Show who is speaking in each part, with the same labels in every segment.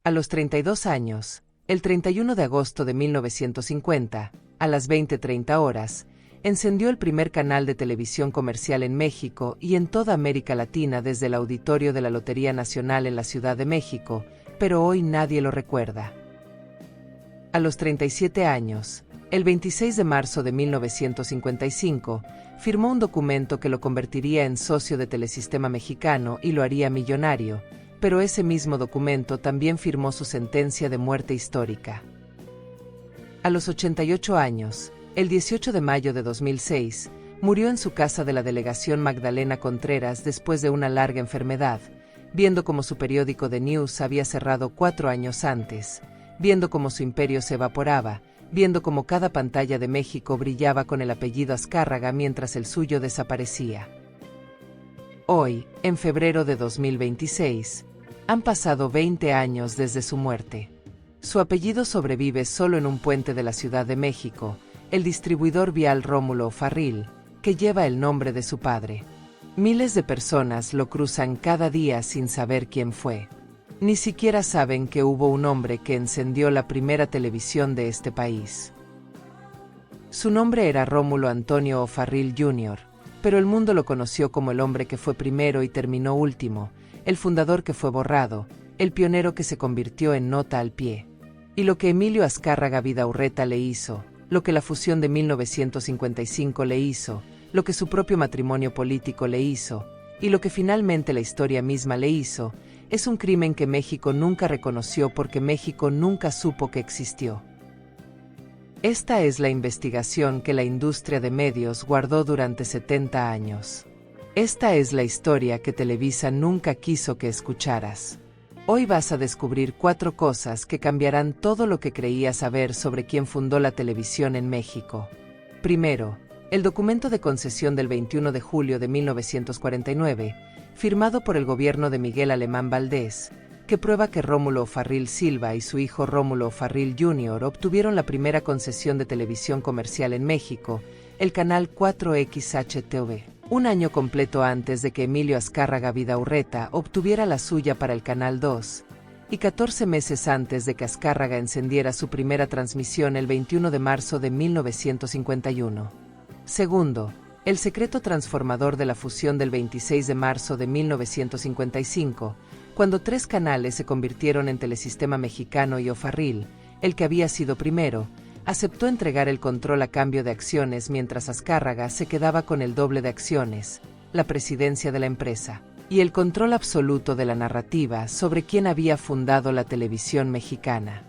Speaker 1: A los 32 años, el 31 de agosto de 1950, a las 20:30 horas, encendió el primer canal de televisión comercial en México y en toda América Latina desde el auditorio de la Lotería Nacional en la Ciudad de México, pero hoy nadie lo recuerda. A los 37 años, el 26 de marzo de 1955, firmó un documento que lo convertiría en socio de Telesistema Mexicano y lo haría millonario, pero ese mismo documento también firmó su sentencia de muerte histórica. A los 88 años, el 18 de mayo de 2006, murió en su casa de la delegación Magdalena Contreras después de una larga enfermedad, viendo cómo su periódico The News había cerrado 4 años antes, viendo cómo su imperio se evaporaba, viendo cómo cada pantalla de México brillaba con el apellido Azcárraga mientras el suyo desaparecía. Hoy, en febrero de 2026, han pasado 20 años desde su muerte. Su apellido sobrevive solo en un puente de la Ciudad de México, el distribuidor vial Rómulo O'Farrill, que lleva el nombre de su padre. Miles de personas lo cruzan cada día sin saber quién fue. Ni siquiera saben que hubo un hombre que encendió la primera televisión de este país. Su nombre era Rómulo Antonio O'Farrill Jr., pero el mundo lo conoció como el hombre que fue primero y terminó último, el fundador que fue borrado, el pionero que se convirtió en nota al pie. Y lo que Emilio Azcárraga Vidaurreta le hizo, lo que la fusión de 1955 le hizo, lo que su propio matrimonio político le hizo, y lo que finalmente la historia misma le hizo, es un crimen que México nunca reconoció porque México nunca supo que existió. Esta es la investigación que la industria de medios guardó durante 70 años. Esta es la historia que Televisa nunca quiso que escucharas. Hoy vas a descubrir 4 cosas que cambiarán todo lo que creías saber sobre quién fundó la televisión en México. Primero, el documento de concesión del 21 de julio de 1949, firmado por el gobierno de Miguel Alemán Valdés, que prueba que Rómulo O'Farrill Silva y su hijo Rómulo O'Farrill Jr. obtuvieron la primera concesión de televisión comercial en México, el canal 4XHTV, un año completo antes de que Emilio Azcárraga Vidaurreta obtuviera la suya para el Canal 2, y 14 meses antes de que Azcárraga encendiera su primera transmisión el 21 de marzo de 1951. Segundo, el secreto transformador de la fusión del 26 de marzo de 1955, cuando 3 canales se convirtieron en Telesistema Mexicano y O'Farrill, el que había sido primero, aceptó entregar el control a cambio de acciones mientras Azcárraga se quedaba con el doble de acciones, la presidencia de la empresa, y el control absoluto de la narrativa sobre quién había fundado la televisión mexicana.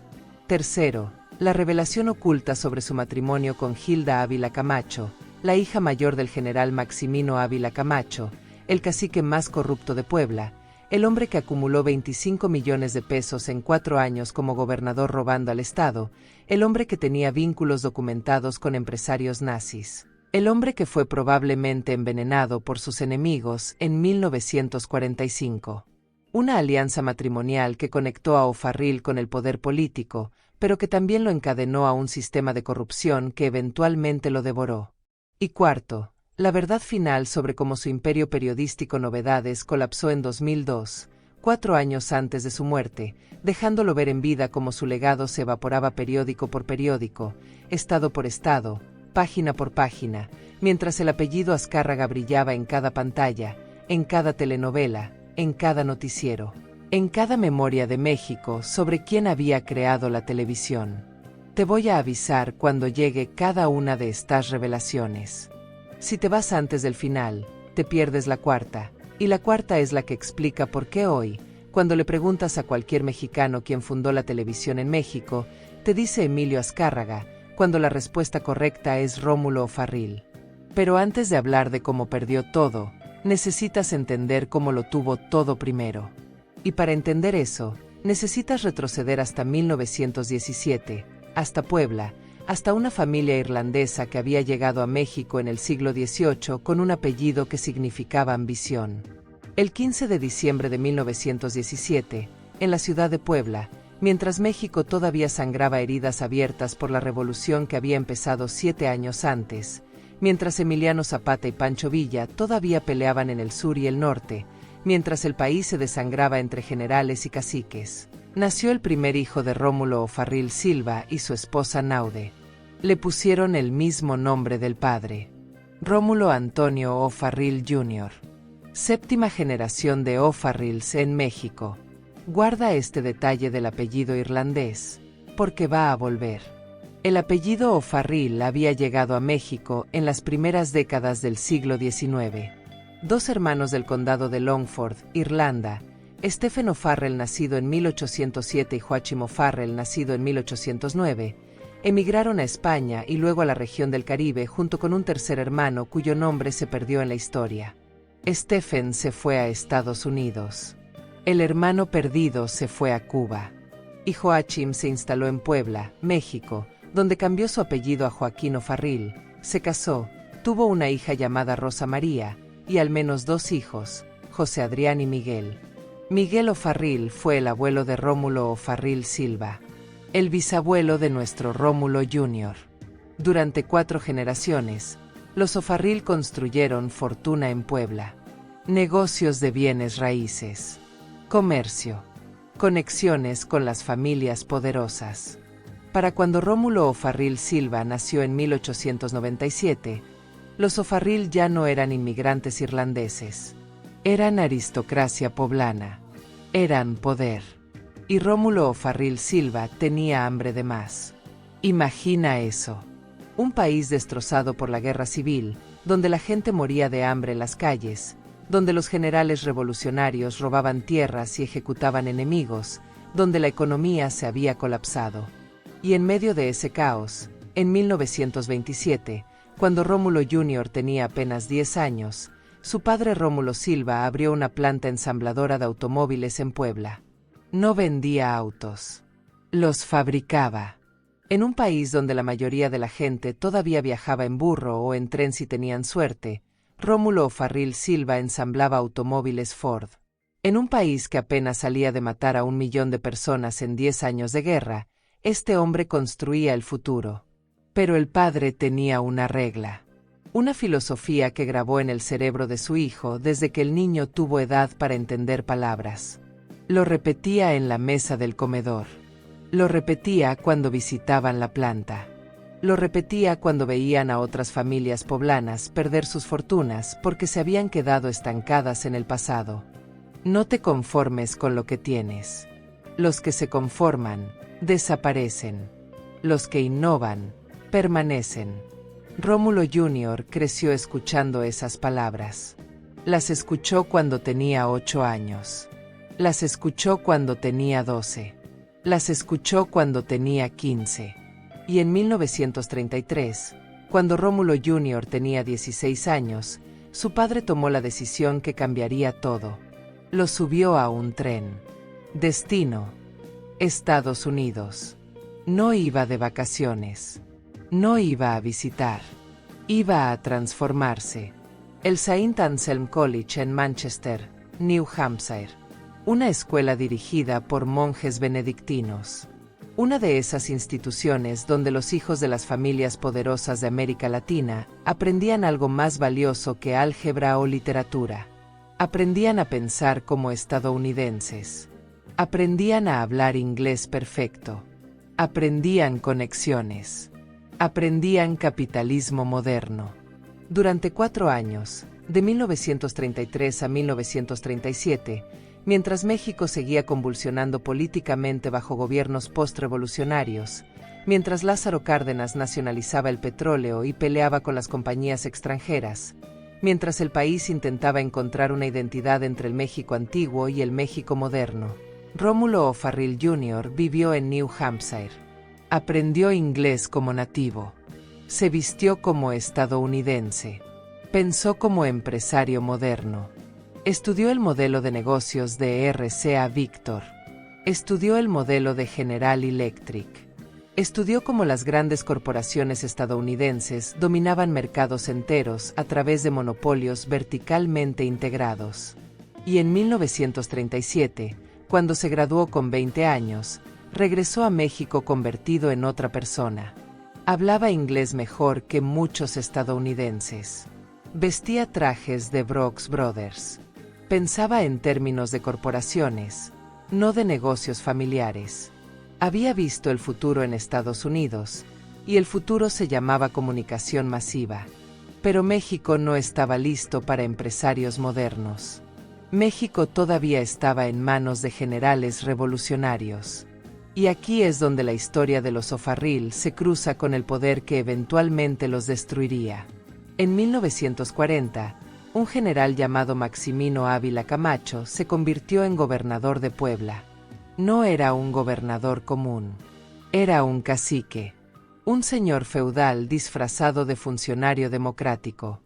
Speaker 1: Tercero, la revelación oculta sobre su matrimonio con Hilda Ávila Camacho, la hija mayor del general Maximino Ávila Camacho, el cacique más corrupto de Puebla, el hombre que acumuló 25 millones de pesos en 4 años como gobernador robando al Estado, el hombre que tenía vínculos documentados con empresarios nazis, el hombre que fue probablemente envenenado por sus enemigos en 1945. Una alianza matrimonial que conectó a O'Farrill con el poder político, pero que también lo encadenó a un sistema de corrupción que eventualmente lo devoró. Y cuarto, la verdad final sobre cómo su imperio periodístico Novedades colapsó en 2002, 4 años antes de su muerte, dejándolo ver en vida cómo su legado se evaporaba periódico por periódico, estado por estado, página por página, mientras el apellido Azcárraga brillaba en cada pantalla, en cada telenovela, en cada noticiero, en cada memoria de México sobre quién había creado la televisión. Te voy a avisar cuando llegue cada una de estas revelaciones. Si te vas antes del final, te pierdes la cuarta, y la cuarta es la que explica por qué hoy, cuando le preguntas a cualquier mexicano quién fundó la televisión en México, te dice Emilio Azcárraga, cuando la respuesta correcta es Rómulo O'Farrill. Pero antes de hablar de cómo perdió todo, necesitas entender cómo lo tuvo todo primero. Y para entender eso, necesitas retroceder hasta 1917, hasta Puebla, hasta una familia irlandesa que había llegado a México en el siglo XVIII con un apellido que significaba ambición. El 15 de diciembre de 1917, en la ciudad de Puebla, mientras México todavía sangraba heridas abiertas por la revolución que había empezado 7 años antes, mientras Emiliano Zapata y Pancho Villa todavía peleaban en el sur y el norte, mientras el país se desangraba entre generales y caciques, Nació el primer hijo de Rómulo O'Farrill Silva y su esposa Naude. Le pusieron el mismo nombre del padre, Rómulo Antonio O'Farrill Jr. Séptima generación de O'Farrills en México. Guarda este detalle del apellido irlandés, porque va a volver. El apellido O'Farrill había llegado a México en las primeras décadas del siglo XIX. Dos hermanos del condado de Longford, Irlanda, Stephen O'Farrell, nacido en 1807, y Joachim O'Farrell, nacido en 1809, emigraron a España y luego a la región del Caribe junto con un tercer hermano cuyo nombre se perdió en la historia. Stephen se fue a Estados Unidos. El hermano perdido se fue a Cuba. Y Joachim se instaló en Puebla, México, donde cambió su apellido a Joaquín O'Farrill, se casó, tuvo una hija llamada Rosa María, y al menos dos hijos, José Adrián y Miguel. Miguel O'Farrill fue el abuelo de Rómulo O'Farrill Silva, el bisabuelo de nuestro Rómulo Jr. Durante 4 generaciones, los O'Farrill construyeron fortuna en Puebla. Negocios de bienes raíces, comercio, conexiones con las familias poderosas. Para cuando Rómulo O'Farrill Silva nació en 1897, los O'Farrill ya no eran inmigrantes irlandeses. Eran aristocracia poblana. Eran poder. Y Rómulo O'Farrill Silva tenía hambre de más. Imagina eso. Un país destrozado por la guerra civil, donde la gente moría de hambre en las calles, donde los generales revolucionarios robaban tierras y ejecutaban enemigos, donde la economía se había colapsado. Y en medio de ese caos, en 1927, cuando Rómulo Jr. tenía apenas 10 años, su padre Rómulo Silva abrió una planta ensambladora de automóviles en Puebla. No vendía autos. Los fabricaba. En un país donde la mayoría de la gente todavía viajaba en burro o en tren si tenían suerte, Rómulo O'Farrill Silva ensamblaba automóviles Ford. En un país que apenas salía de matar a 1 millón de personas en 10 años de guerra, este hombre construía el futuro. Pero el padre tenía una regla. Una filosofía que grabó en el cerebro de su hijo desde que el niño tuvo edad para entender palabras. Lo repetía en la mesa del comedor. Lo repetía cuando visitaban la planta. Lo repetía cuando veían a otras familias poblanas perder sus fortunas porque se habían quedado estancadas en el pasado. No te conformes con lo que tienes. Los que se conforman, desaparecen. Los que innovan, permanecen. Rómulo Jr. creció escuchando esas palabras. Las escuchó cuando tenía 8 años. Las escuchó cuando tenía 12. Las escuchó cuando tenía 15. Y en 1933, cuando Rómulo Jr. tenía 16 años, su padre tomó la decisión que cambiaría todo. Lo subió a un tren. Destino: Estados Unidos. No iba de vacaciones. No iba a visitar. Iba a transformarse. El St. Anselm College en Manchester, New Hampshire. Una escuela dirigida por monjes benedictinos. Una de esas instituciones donde los hijos de las familias poderosas de América Latina aprendían algo más valioso que álgebra o literatura. Aprendían a pensar como estadounidenses. Aprendían a hablar inglés perfecto. Aprendían conexiones. Aprendían capitalismo moderno. Durante 4 años, de 1933 a 1937, mientras México seguía convulsionando políticamente bajo gobiernos postrevolucionarios, mientras Lázaro Cárdenas nacionalizaba el petróleo y peleaba con las compañías extranjeras, mientras el país intentaba encontrar una identidad entre el México antiguo y el México moderno, Rómulo O'Farrill Jr. vivió en New Hampshire. Aprendió inglés como nativo. Se vistió como estadounidense. Pensó como empresario moderno. Estudió el modelo de negocios de RCA Victor. Estudió el modelo de General Electric. Estudió cómo las grandes corporaciones estadounidenses dominaban mercados enteros a través de monopolios verticalmente integrados. Y en 1937, cuando se graduó con 20 años, regresó a México convertido en otra persona. Hablaba inglés mejor que muchos estadounidenses. Vestía trajes de Brooks Brothers. Pensaba en términos de corporaciones. no de negocios familiares. Había visto el futuro en Estados Unidos, y el futuro se llamaba comunicación masiva. Pero México no estaba listo para empresarios modernos. México todavía estaba en manos de generales revolucionarios. Y aquí es donde la historia de los O'Farrill se cruza con el poder que eventualmente los destruiría. En 1940, un general llamado Maximino Ávila Camacho se convirtió en gobernador de Puebla. No era un gobernador común. Era un cacique. Un señor feudal disfrazado de funcionario democrático.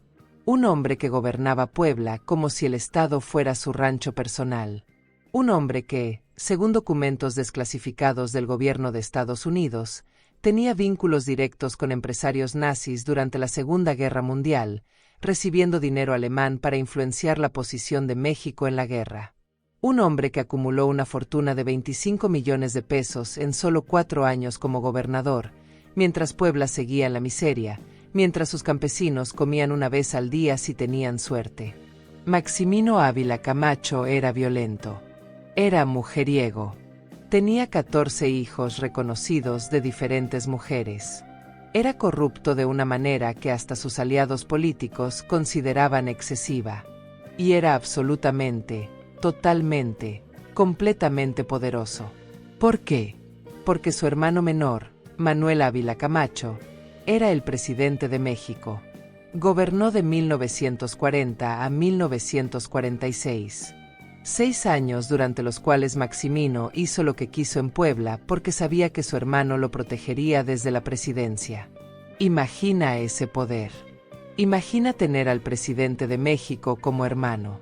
Speaker 1: Un hombre que gobernaba Puebla como si el Estado fuera su rancho personal. Un hombre que, según documentos desclasificados del gobierno de Estados Unidos, tenía vínculos directos con empresarios nazis durante la Segunda Guerra Mundial, recibiendo dinero alemán para influenciar la posición de México en la guerra. Un hombre que acumuló una fortuna de 25 millones de pesos en solo 4 años como gobernador, mientras Puebla seguía en la miseria, mientras sus campesinos comían una vez al día si tenían suerte. Maximino Ávila Camacho era violento. Era mujeriego. Tenía 14 hijos reconocidos de diferentes mujeres. Era corrupto de una manera que hasta sus aliados políticos consideraban excesiva. Y era absolutamente, totalmente, completamente poderoso. ¿Por qué? Porque su hermano menor, Manuel Ávila Camacho, era el presidente de México. Gobernó de 1940 a 1946. 6 años durante los cuales Maximino hizo lo que quiso en Puebla porque sabía que su hermano lo protegería desde la presidencia. Imagina ese poder. Imagina tener al presidente de México como hermano.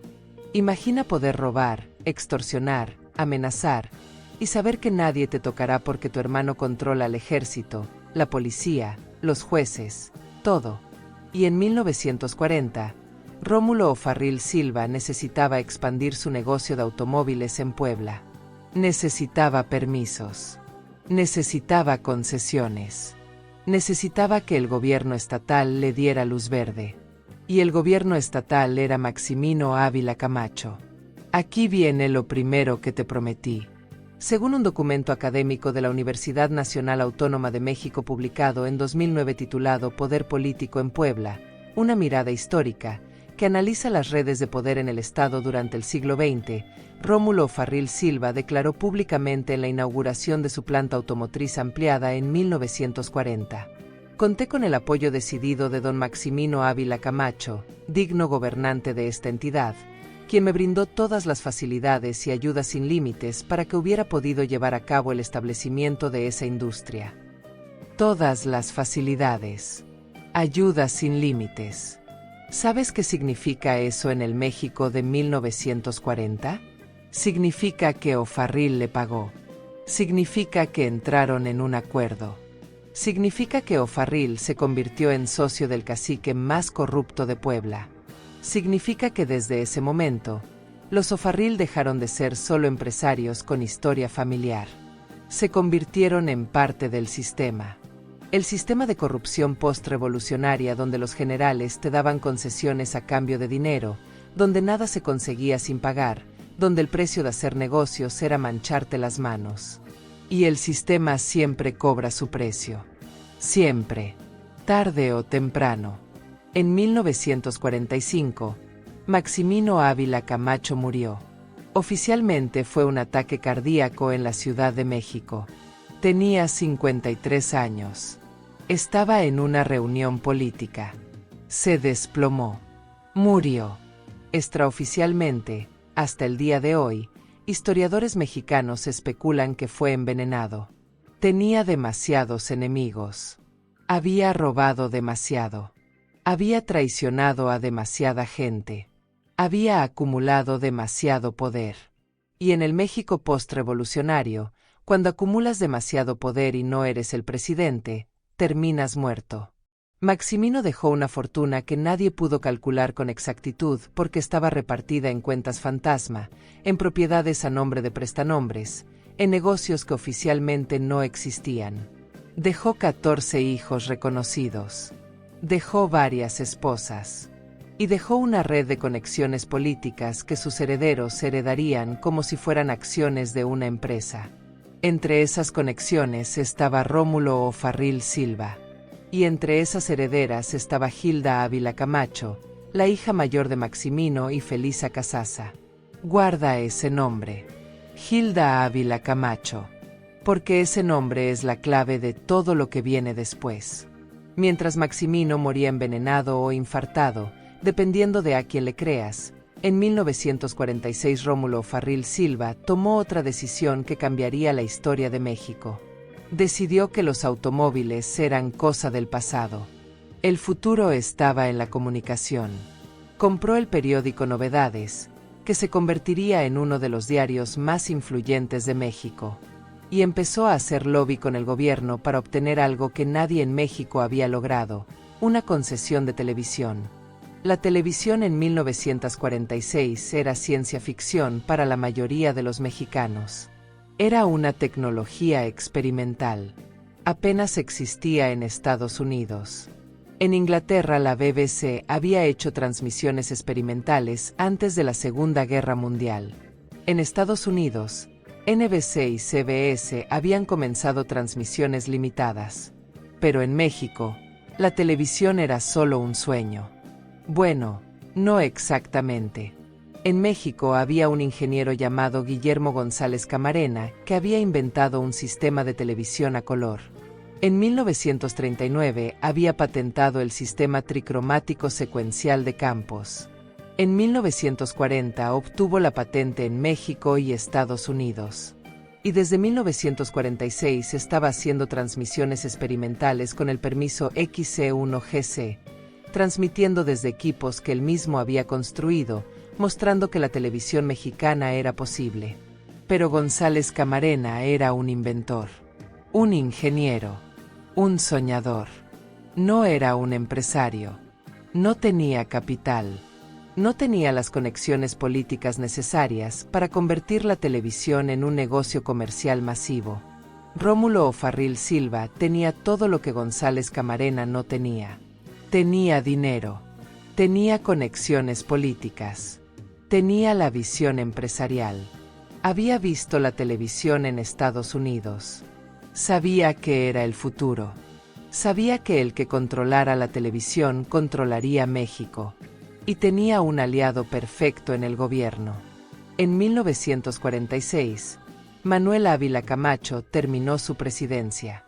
Speaker 1: Imagina poder robar, extorsionar, amenazar, y saber que nadie te tocará porque tu hermano controla al ejército, la policía, los jueces, todo. Y en 1940, Rómulo O'Farrill Silva necesitaba expandir su negocio de automóviles en Puebla. Necesitaba permisos. Necesitaba concesiones. Necesitaba que el gobierno estatal le diera luz verde. Y el gobierno estatal era Maximino Ávila Camacho. Aquí viene lo primero que te prometí. Según un documento académico de la Universidad Nacional Autónoma de México publicado en 2009 titulado Poder Político en Puebla, una mirada histórica, que analiza las redes de poder en el Estado durante el siglo XX, Rómulo O'Farrill Silva declaró públicamente en la inauguración de su planta automotriz ampliada en 1940. Conté con el apoyo decidido de don Maximino Ávila Camacho, digno gobernante de esta entidad, quien me brindó todas las facilidades y ayudas sin límites para que hubiera podido llevar a cabo el establecimiento de esa industria. Todas las facilidades. Ayudas sin límites. ¿Sabes qué significa eso en el México de 1940? Significa que O'Farrill le pagó. Significa que entraron en un acuerdo. Significa que O'Farrill se convirtió en socio del cacique más corrupto de Puebla. Significa que desde ese momento, los O'Farrill dejaron de ser solo empresarios con historia familiar. Se convirtieron en parte del sistema. El sistema de corrupción post-revolucionaria donde los generales te daban concesiones a cambio de dinero, donde nada se conseguía sin pagar, donde el precio de hacer negocios era mancharte las manos. Y el sistema siempre cobra su precio. Siempre. Tarde o temprano. En 1945, Maximino Ávila Camacho murió. Oficialmente fue un ataque cardíaco en la Ciudad de México. Tenía 53 años. Estaba en una reunión política. Se desplomó. Murió. Extraoficialmente, hasta el día de hoy, historiadores mexicanos especulan que fue envenenado. Tenía demasiados enemigos. Había robado demasiado. Había traicionado a demasiada gente. Había acumulado demasiado poder. Y en el México postrevolucionario, cuando acumulas demasiado poder y no eres el presidente, terminas muerto. Maximino dejó una fortuna que nadie pudo calcular con exactitud porque estaba repartida en cuentas fantasma, en propiedades a nombre de prestanombres, en negocios que oficialmente no existían. Dejó 14 hijos reconocidos. Dejó varias esposas. y dejó una red de conexiones políticas que sus herederos heredarían como si fueran acciones de una empresa. Entre esas conexiones estaba Rómulo O'Farrill Silva, y entre esas herederas estaba Hilda Ávila Camacho, la hija mayor de Maximino y Felisa Casasa. Guarda ese nombre, Hilda Ávila Camacho, porque ese nombre es la clave de todo lo que viene después. Mientras Maximino moría envenenado o infartado, dependiendo de a quién le creas, en 1946 Rómulo O'Farrill Silva tomó otra decisión que cambiaría la historia de México. Decidió que los automóviles eran cosa del pasado. El futuro estaba en la comunicación. Compró el periódico Novedades, que se convertiría en uno de los diarios más influyentes de México, y empezó a hacer lobby con el gobierno para obtener algo que nadie en México había logrado: una concesión de televisión. La televisión en 1946 era ciencia ficción para la mayoría de los mexicanos. Era una tecnología experimental. Apenas existía en Estados Unidos. En Inglaterra, la BBC había hecho transmisiones experimentales antes de la Segunda Guerra Mundial. En Estados Unidos, NBC y CBS habían comenzado transmisiones limitadas. Pero en México, la televisión era solo un sueño. Bueno, no exactamente. En México había un ingeniero llamado Guillermo González Camarena que había inventado un sistema de televisión a color. En 1939 había patentado el sistema tricromático secuencial de campos. En 1940 obtuvo la patente en México y Estados Unidos. Y desde 1946 estaba haciendo transmisiones experimentales con el permiso XC1GC, transmitiendo desde equipos que él mismo había construido, mostrando que la televisión mexicana era posible. Pero González Camarena era un inventor, un ingeniero, un soñador. No era un empresario. No tenía capital. No tenía las conexiones políticas necesarias para convertir la televisión en un negocio comercial masivo. Rómulo O'Farrill Silva tenía todo lo que González Camarena no tenía. Tenía dinero. Tenía conexiones políticas. Tenía la visión empresarial. Había visto la televisión en Estados Unidos. Sabía que era el futuro. Sabía que el que controlara la televisión controlaría México. Y tenía un aliado perfecto en el gobierno. En 1946, Manuel Ávila Camacho terminó su presidencia.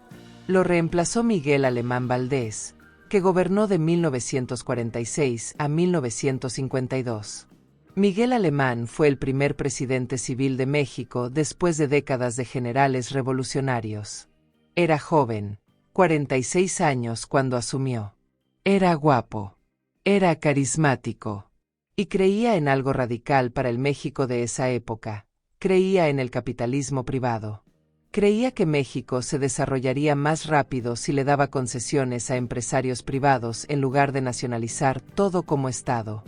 Speaker 1: Lo reemplazó Miguel Alemán Valdés, que gobernó de 1946 a 1952. Miguel Alemán fue el primer presidente civil de México después de décadas de generales revolucionarios. Era joven, 46 años cuando asumió. Era guapo. Era carismático. Y creía en algo radical para el México de esa época. Creía en el capitalismo privado. Creía que México se desarrollaría más rápido si le daba concesiones a empresarios privados en lugar de nacionalizar todo como Estado.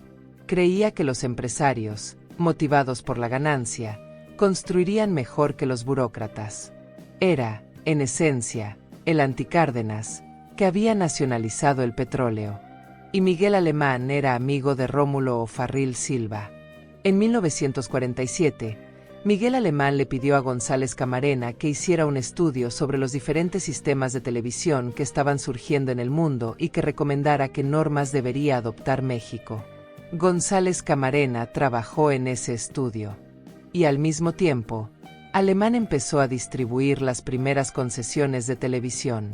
Speaker 1: Creía que los empresarios, motivados por la ganancia, construirían mejor que los burócratas. Era, en esencia, el anticárdenas, que había nacionalizado el petróleo. Y Miguel Alemán era amigo de Rómulo O'Farrill Silva. En 1947, Miguel Alemán le pidió a González Camarena que hiciera un estudio sobre los diferentes sistemas de televisión que estaban surgiendo en el mundo y que recomendara qué normas debería adoptar México. González Camarena trabajó en ese estudio. Y al mismo tiempo, Alemán empezó a distribuir las primeras concesiones de televisión.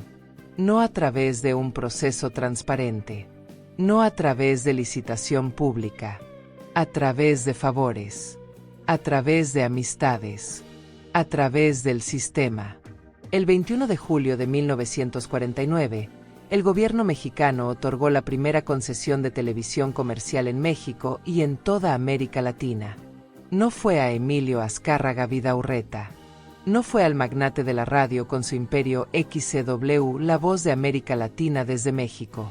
Speaker 1: No a través de un proceso transparente. No a través de licitación pública. A través de favores. A través de amistades. A través del sistema. El 21 de julio de 1949, el gobierno mexicano otorgó la primera concesión de televisión comercial en México y en toda América Latina. No fue a Emilio Azcárraga Vidaurreta. No fue al magnate de la radio con su imperio XCW, la voz de América Latina desde México.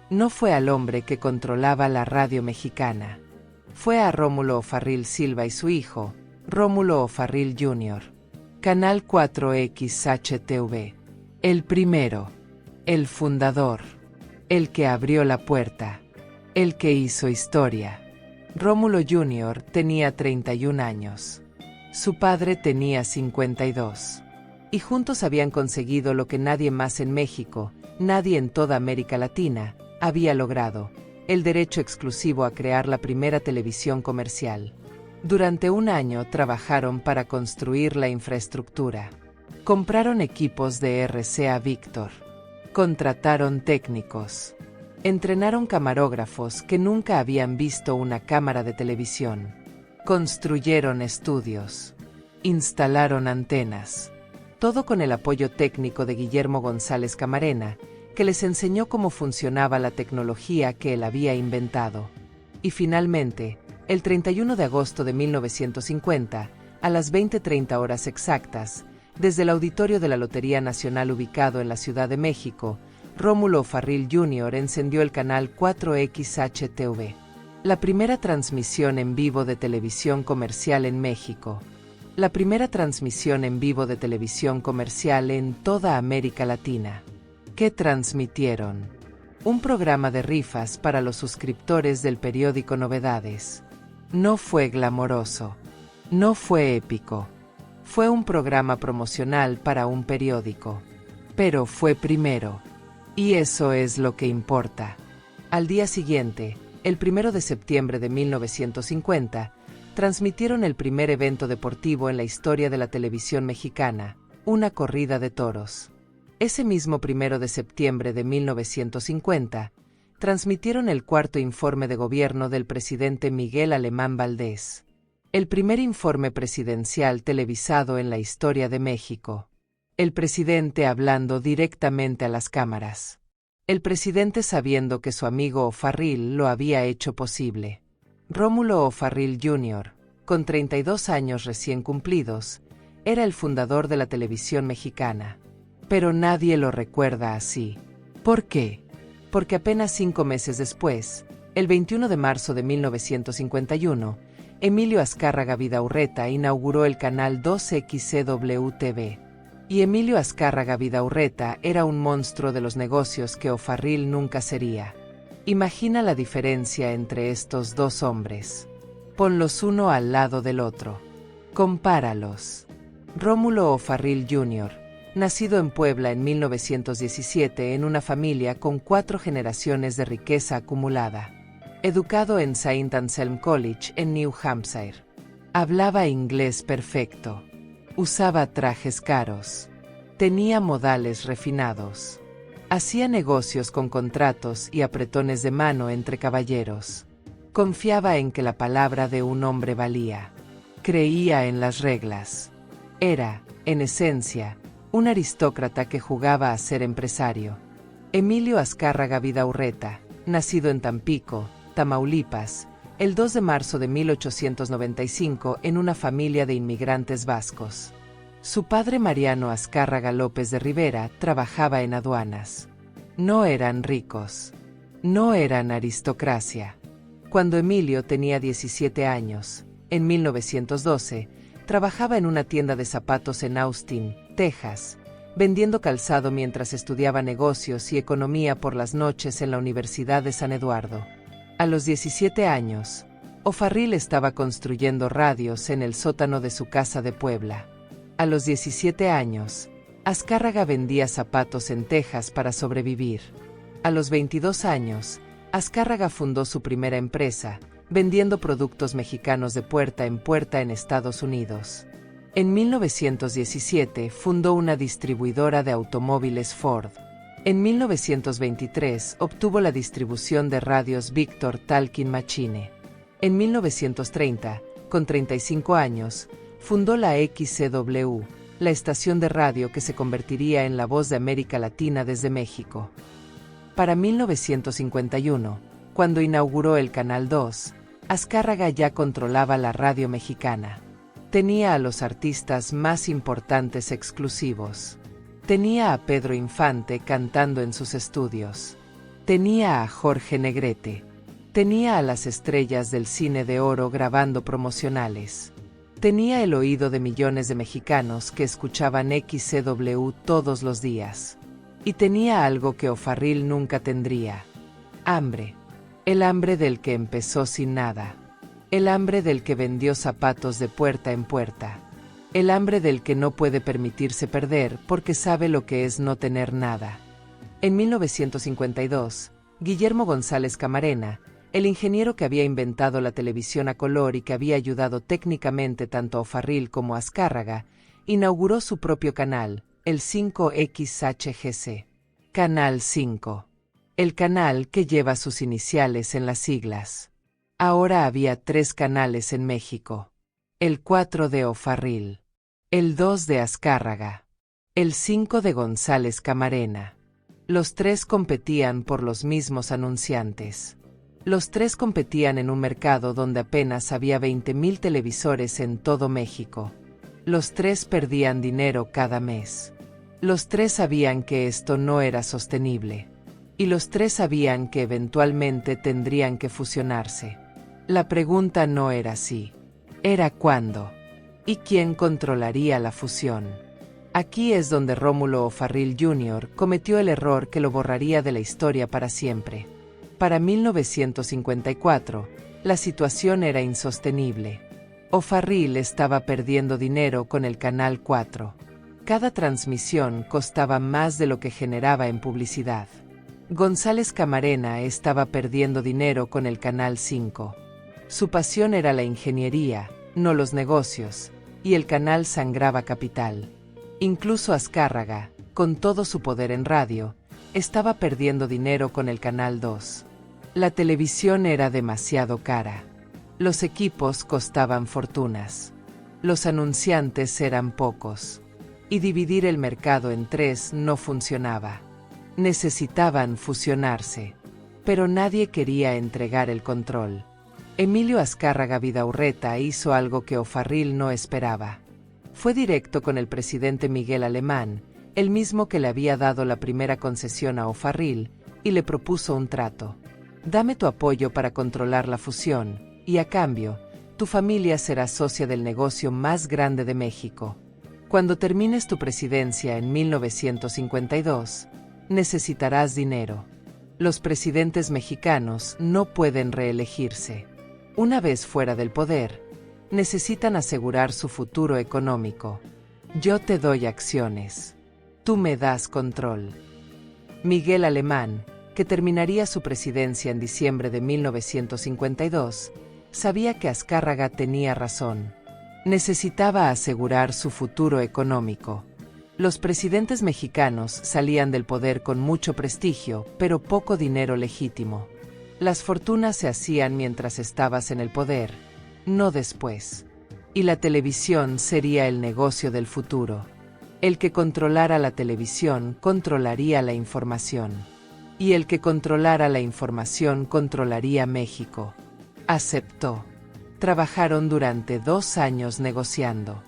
Speaker 1: No fue al hombre que controlaba la radio mexicana. Fue a Rómulo O'Farrill Silva y su hijo, Rómulo O'Farrill Jr. Canal 4XHTV. El primero. El fundador. El que abrió la puerta. El que hizo historia. Rómulo Jr. tenía 31 años. Su padre tenía 52. Y juntos habían conseguido lo que nadie más en México, nadie en toda América Latina, había logrado: el derecho exclusivo a crear la primera televisión comercial. Durante un año trabajaron para construir la infraestructura. Compraron equipos de RCA Víctor. Contrataron técnicos. Entrenaron camarógrafos que nunca habían visto una cámara de televisión. Construyeron estudios. Instalaron antenas. Todo con el apoyo técnico de Guillermo González Camarena, que les enseñó cómo funcionaba la tecnología que él había inventado. Y finalmente, el 31 de agosto de 1950, a las 20:30 horas exactas, desde el auditorio de la Lotería Nacional ubicado en la Ciudad de México, Rómulo O'Farrill Jr. encendió el canal 4XHTV, la primera transmisión en vivo de televisión comercial en México. La primera transmisión en vivo de televisión comercial en toda América Latina. ¿Qué transmitieron? Un programa de rifas para los suscriptores del periódico Novedades. No fue glamoroso. No fue épico. Fue un programa promocional para un periódico. Pero fue primero. Y eso es lo que importa. Al día siguiente, el 1 de septiembre de 1950, transmitieron el primer evento deportivo en la historia de la televisión mexicana, una corrida de toros. Ese mismo 1 de septiembre de 1950, transmitieron el cuarto informe de gobierno del presidente Miguel Alemán Valdés. El primer informe presidencial televisado en la historia de México. El presidente hablando directamente a las cámaras. El presidente sabiendo que su amigo O'Farrill lo había hecho posible. Rómulo O'Farrill Jr., con 32 años recién cumplidos, era el fundador de la televisión mexicana. Pero nadie lo recuerda así. ¿Por qué? Porque apenas 5 meses después, el 21 de marzo de 1951, Emilio Azcárraga Vidaurreta inauguró el canal 2XCW-TV. Y Emilio Azcárraga Vidaurreta era un monstruo de los negocios que O'Farrill nunca sería. Imagina la diferencia entre estos dos hombres. Ponlos uno al lado del otro. Compáralos. Rómulo O'Farrill Jr., nacido en Puebla en 1917 en una familia con 4 generaciones de riqueza acumulada. Educado en St. Anselm College en New Hampshire. Hablaba inglés perfecto. Usaba trajes caros. Tenía modales refinados. Hacía negocios con contratos y apretones de mano entre caballeros. Confiaba en que la palabra de un hombre valía. Creía en las reglas. Era, en esencia, un aristócrata que jugaba a ser empresario. Emilio Azcárraga Vidaurreta, nacido en Tampico, Tamaulipas, el 2 de marzo de 1895 en una familia de inmigrantes vascos. Su padre Mariano Azcárraga López de Rivera trabajaba en aduanas. No eran ricos. No eran aristocracia. Cuando Emilio tenía 17 años, en 1912, trabajaba en una tienda de zapatos en Austin, Texas, vendiendo calzado mientras estudiaba negocios y economía por las noches en la Universidad de San Eduardo. A los 17 años, O'Farrill estaba construyendo radios en el sótano de su casa de Puebla. A los 17 años, Azcárraga vendía zapatos en Texas para sobrevivir. A los 22 años, Azcárraga fundó su primera empresa, vendiendo productos mexicanos de puerta en Estados Unidos. En 1917 fundó una distribuidora de automóviles Ford. En 1923 obtuvo la distribución de radios Victor Talking Machine. En 1930, con 35 años, fundó la XCW, la estación de radio que se convertiría en la voz de América Latina desde México. Para 1951, cuando inauguró el Canal 2, Azcárraga ya controlaba la radio mexicana. Tenía a los artistas más importantes exclusivos. Tenía a Pedro Infante cantando en sus estudios. Tenía a Jorge Negrete. Tenía a las estrellas del cine de oro grabando promocionales. Tenía el oído de millones de mexicanos que escuchaban XCW todos los días. Y tenía algo que O'Farrill nunca tendría: hambre. El hambre del que empezó sin nada. El hambre del que vendió zapatos de puerta en puerta. El hambre del que no puede permitirse perder porque sabe lo que es no tener nada. En 1952, Guillermo González Camarena, el ingeniero que había inventado la televisión a color y que había ayudado técnicamente tanto a O'Farrill como a Azcárraga, inauguró su propio canal, el 5XHGC. Canal 5. El canal que lleva sus iniciales en las siglas. Ahora había 3 canales en México. El 4 de O'Farrill. El 2 de Azcárraga. El 5 de González Camarena. Los 3 competían por los mismos anunciantes. Los 3 competían en un mercado donde apenas había 20,000 televisores en todo México. Los 3 perdían dinero cada mes. Los 3 sabían que esto no era sostenible. Y los 3 sabían que eventualmente tendrían que fusionarse. La pregunta no era si, era cuándo. ¿Y quién controlaría la fusión? Aquí es donde Rómulo O'Farrill Jr. cometió el error que lo borraría de la historia para siempre. Para 1954, la situación era insostenible. O'Farrill estaba perdiendo dinero con el Canal 4. Cada transmisión costaba más de lo que generaba en publicidad. González Camarena estaba perdiendo dinero con el Canal 5. Su pasión era la ingeniería, no los negocios, y el canal sangraba capital. Incluso Azcárraga, con todo su poder en radio, estaba perdiendo dinero con el Canal 2. La televisión era demasiado cara. Los equipos costaban fortunas. Los anunciantes eran pocos. Y dividir el mercado en 3 no funcionaba. Necesitaban fusionarse. Pero nadie quería entregar el control. Emilio Azcárraga Vidaurreta hizo algo que O'Farrill no esperaba. Fue directo con el presidente Miguel Alemán, el mismo que le había dado la primera concesión a O'Farrill, y le propuso un trato. Dame tu apoyo para controlar la fusión, y a cambio, tu familia será socia del negocio más grande de México. Cuando termines tu presidencia en 1952, necesitarás dinero. Los presidentes mexicanos no pueden reelegirse. Una vez fuera del poder, necesitan asegurar su futuro económico. Yo te doy acciones. Tú me das control. Miguel Alemán, que terminaría su presidencia en diciembre de 1952, sabía que Azcárraga tenía razón. Necesitaba asegurar su futuro económico. Los presidentes mexicanos salían del poder con mucho prestigio, pero poco dinero legítimo. Las fortunas se hacían mientras estabas en el poder, no después. Y la televisión sería el negocio del futuro. El que controlara la televisión controlaría la información. Y el que controlara la información controlaría México. Aceptó. Trabajaron durante 2 años negociando.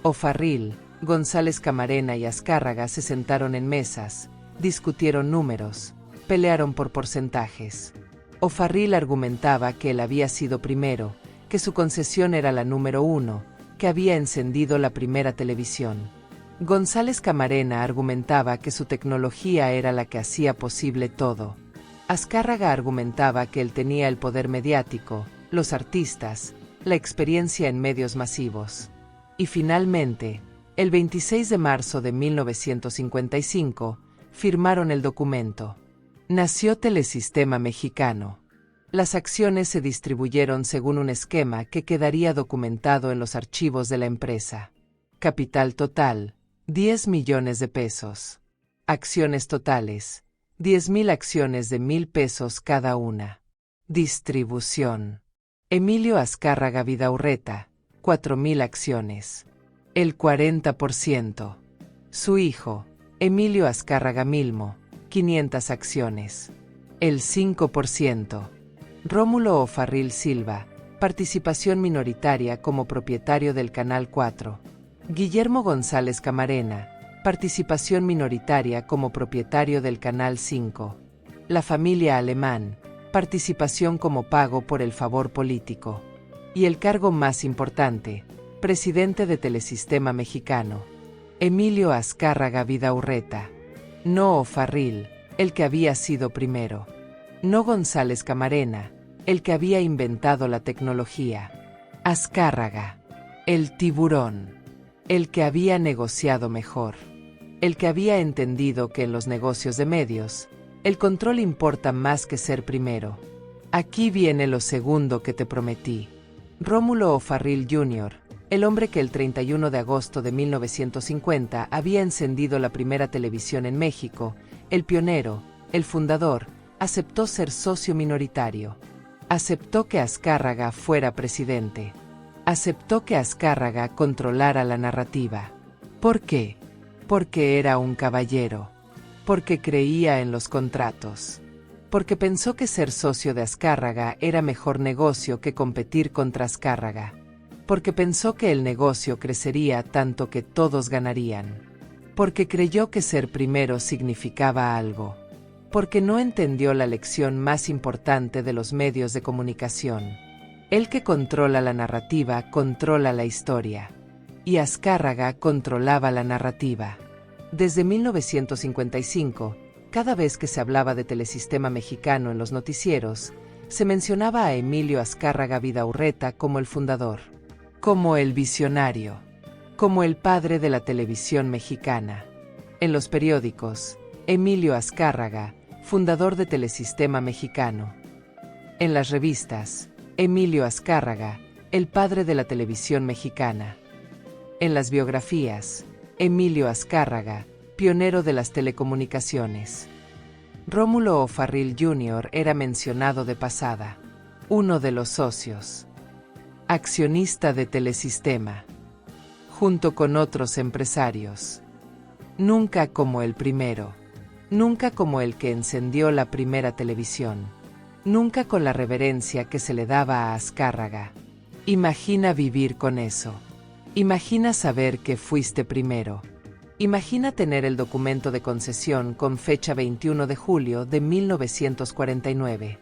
Speaker 1: O'Farrill, González Camarena y Azcárraga se sentaron en mesas, discutieron números, pelearon por porcentajes. O'Farrill argumentaba que él había sido primero, que su concesión era la número 1, que había encendido la primera televisión. González Camarena argumentaba que su tecnología era la que hacía posible todo. Azcárraga argumentaba que él tenía el poder mediático, los artistas, la experiencia en medios masivos. Y finalmente, el 26 de marzo de 1955, firmaron el documento. Nació Telesistema Mexicano. Las acciones se distribuyeron según un esquema que quedaría documentado en los archivos de la empresa. Capital total, 10 millones de pesos. Acciones totales, 10,000 acciones de 1,000 pesos cada una. Distribución. Emilio Azcárraga Vidaurreta, 4,000 acciones. El 40%. Su hijo, Emilio Azcárraga Milmo, 500 acciones. El 5%. Rómulo O'Farrill Silva, participación minoritaria como propietario del Canal 4. Guillermo González Camarena, participación minoritaria como propietario del Canal 5. La familia Alemán, participación como pago por el favor político. Y el cargo más importante, presidente de Telesistema Mexicano. Emilio Azcárraga Vidaurreta. No O'Farrill, el que había sido primero. no González Camarena, el que había inventado la tecnología. Azcárraga, el tiburón, el que había negociado mejor, el que había entendido que en los negocios de medios, el control importa más que ser primero. Aquí viene lo segundo que te prometí. Rómulo O'Farrill Jr., el hombre que el 31 de agosto de 1950 había encendido la primera televisión en México, el pionero, el fundador, aceptó ser socio minoritario. Aceptó que Azcárraga fuera presidente. Aceptó que Azcárraga controlara la narrativa. ¿Por qué? Porque era un caballero. Porque creía en los contratos. Porque pensó que ser socio de Azcárraga era mejor negocio que competir contra Azcárraga. Porque pensó que el negocio crecería tanto que todos ganarían. Porque creyó que ser primero significaba algo. Porque no entendió la lección más importante de los medios de comunicación. El que controla la narrativa controla la historia. Y Azcárraga controlaba la narrativa. Desde 1955, cada vez que se hablaba de Telesistema Mexicano en los noticieros, se mencionaba a Emilio Azcárraga Vidaurreta como el fundador, como el visionario, como el padre de la televisión mexicana. En los periódicos, Emilio Azcárraga, fundador de Telesistema Mexicano. En las revistas, Emilio Azcárraga, el padre de la televisión mexicana. En las biografías, Emilio Azcárraga, pionero de las telecomunicaciones. Rómulo O'Farrill Jr. era mencionado de pasada, uno de los socios. Accionista de Telesistema, junto con otros empresarios. Nunca como el primero, nunca como el que encendió la primera televisión, nunca con la reverencia que se le daba a Azcárraga. Imagina vivir con eso. Imagina saber que fuiste primero. Imagina tener el documento de concesión con fecha 21 de julio de 1949.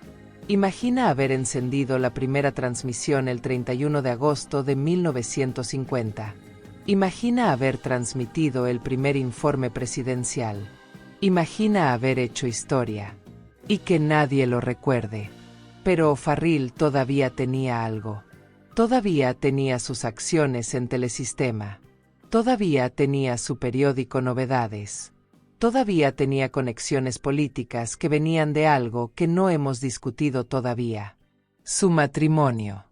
Speaker 1: Imagina haber encendido la primera transmisión el 31 de agosto de 1950. Imagina haber transmitido el primer informe presidencial. Imagina haber hecho historia. Y que nadie lo recuerde. Pero O'Farrill todavía tenía algo. Todavía tenía sus acciones en Telesistema. Todavía tenía su periódico Novedades. Todavía tenía conexiones políticas que venían de algo que no hemos discutido todavía. Su matrimonio.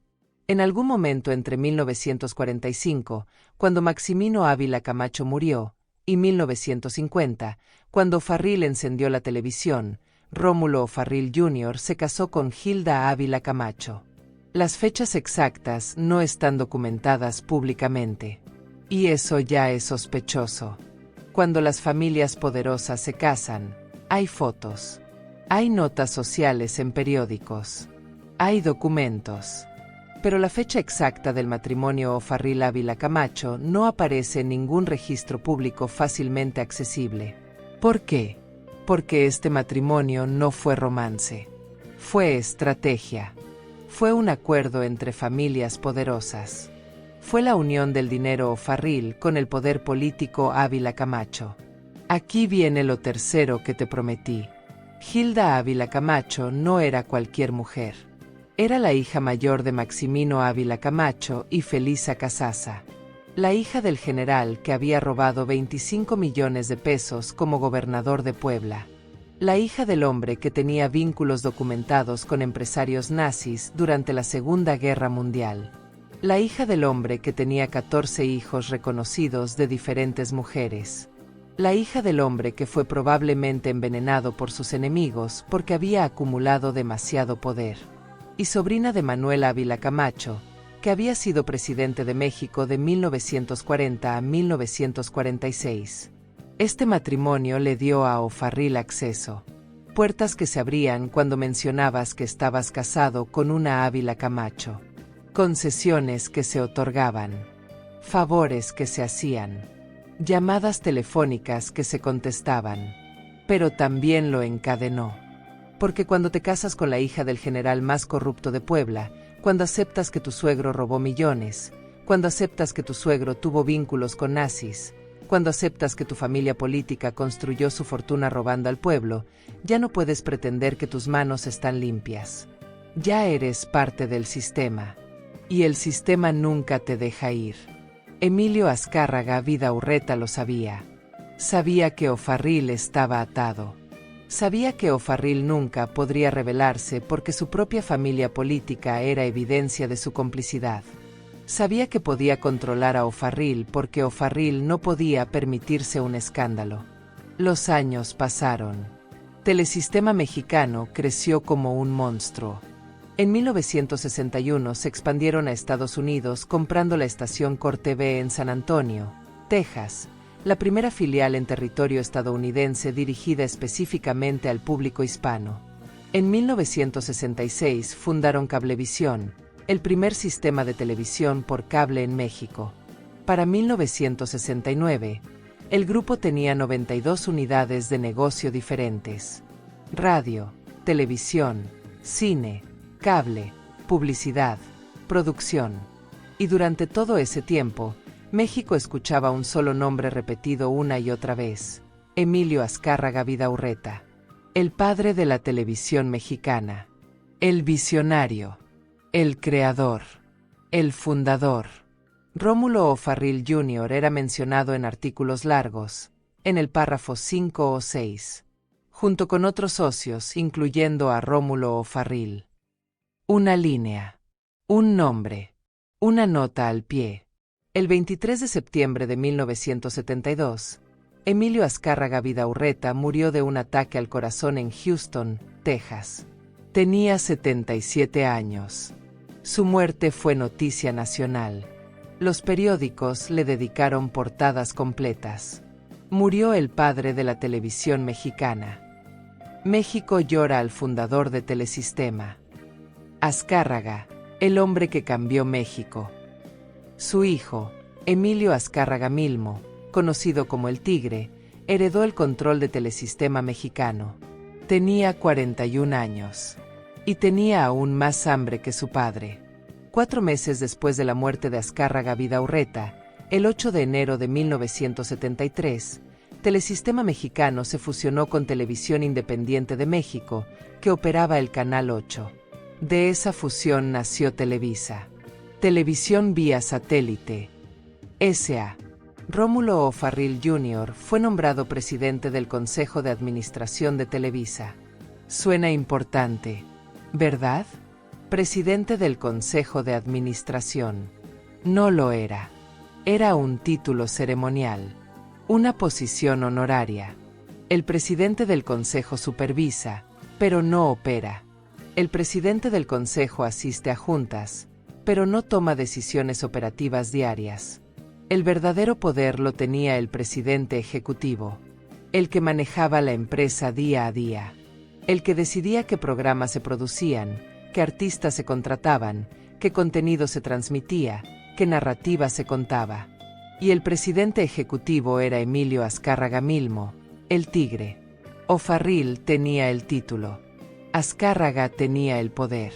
Speaker 1: En algún momento entre 1945, cuando Maximino Ávila Camacho murió, y 1950, cuando O'Farrill encendió la televisión, Rómulo O'Farrill Jr. se casó con Hilda Ávila Camacho. Las fechas exactas no están documentadas públicamente. Y eso ya es sospechoso. Cuando las familias poderosas se casan, hay fotos. Hay notas sociales en periódicos. Hay documentos. Pero la fecha exacta del matrimonio O'Farrill Ávila Camacho no aparece en ningún registro público fácilmente accesible. ¿Por qué? Porque este matrimonio no fue romance. Fue estrategia. Fue un acuerdo entre familias poderosas. Fue la unión del dinero O'Farrill con el poder político Ávila Camacho. Aquí viene lo tercero que te prometí. Hilda Ávila Camacho no era cualquier mujer. Era la hija mayor de Maximino Ávila Camacho y Felisa Casasa. La hija del general que había robado 25 millones de pesos como gobernador de Puebla. La hija del hombre que tenía vínculos documentados con empresarios nazis durante la Segunda Guerra Mundial. La hija del hombre que tenía 14 hijos reconocidos de diferentes mujeres. La hija del hombre que fue probablemente envenenado por sus enemigos porque había acumulado demasiado poder. Y sobrina de Manuel Ávila Camacho, que había sido presidente de México de 1940 a 1946. Este matrimonio le dio a O'Farrill acceso. Puertas que se abrían cuando mencionabas que estabas casado con una Ávila Camacho. Concesiones que se otorgaban. Favores que se hacían. Llamadas telefónicas que se contestaban. Pero también lo encadenó. Porque cuando te casas con la hija del general más corrupto de Puebla, cuando aceptas que tu suegro robó millones, cuando aceptas que tu suegro tuvo vínculos con nazis, Cuando aceptas que tu familia política construyó su fortuna robando al pueblo, ya no puedes pretender que tus manos están limpias. Ya eres parte del sistema. Y el sistema nunca te deja ir. Emilio Azcárraga Vidaurreta lo sabía. Sabía que O'Farrill estaba atado. Sabía que O'Farrill nunca podría rebelarse porque su propia familia política era evidencia de su complicidad. Sabía que podía controlar a O'Farrill porque O'Farrill no podía permitirse un escándalo. Los años pasaron. Telesistema Mexicano creció como un monstruo. En 1961 se expandieron a Estados Unidos comprando la estación Core TV en San Antonio, Texas, la primera filial en territorio estadounidense dirigida específicamente al público hispano. En 1966 fundaron Cablevisión, el primer sistema de televisión por cable en México. Para 1969, el grupo tenía 92 unidades de negocio diferentes: radio, televisión, cine, cable, publicidad, producción. Y durante todo ese tiempo, México escuchaba un solo nombre repetido una y otra vez: Emilio Azcárraga Vidaurreta, el padre de la televisión mexicana, el visionario, el creador, el fundador. Rómulo O'Farrill Jr. era mencionado en artículos largos, en el párrafo 5 o 6, junto con otros socios, incluyendo a Rómulo O'Farrill. Una línea, un nombre, una nota al pie. El 23 de septiembre de 1972, Emilio Azcárraga Vidaurreta murió de un ataque al corazón en Houston, Texas. Tenía 77 años. Su muerte fue noticia nacional. Los periódicos le dedicaron portadas completas. Murió el padre de la televisión mexicana. México llora al fundador de Telesistema. Azcárraga, el hombre que cambió México. Su hijo, Emilio Azcárraga Milmo, conocido como el Tigre, heredó el control de Telesistema Mexicano. Tenía 41 años. Y tenía aún más hambre que su padre. 4 meses después de la muerte de Azcárraga Vidaurreta, el 8 de enero de 1973, Telesistema Mexicano se fusionó con Televisión Independiente de México, que operaba el Canal 8. De esa fusión nació Televisa. Televisión vía satélite. S.A. Rómulo O'Farrill Jr. fue nombrado presidente del Consejo de Administración de Televisa. Suena importante, ¿verdad? Presidente del Consejo de Administración. No lo era. Era un título ceremonial, una posición honoraria. El presidente del Consejo supervisa, pero no opera. El presidente del Consejo asiste a juntas, pero no toma decisiones operativas diarias. El verdadero poder lo tenía el presidente ejecutivo, el que manejaba la empresa día a día, el que decidía qué programas se producían, qué artistas se contrataban, qué contenido se transmitía, qué narrativa se contaba. Y el presidente ejecutivo era Emilio Azcárraga Milmo, el Tigre. O'Farrill tenía el título. Azcárraga tenía el poder.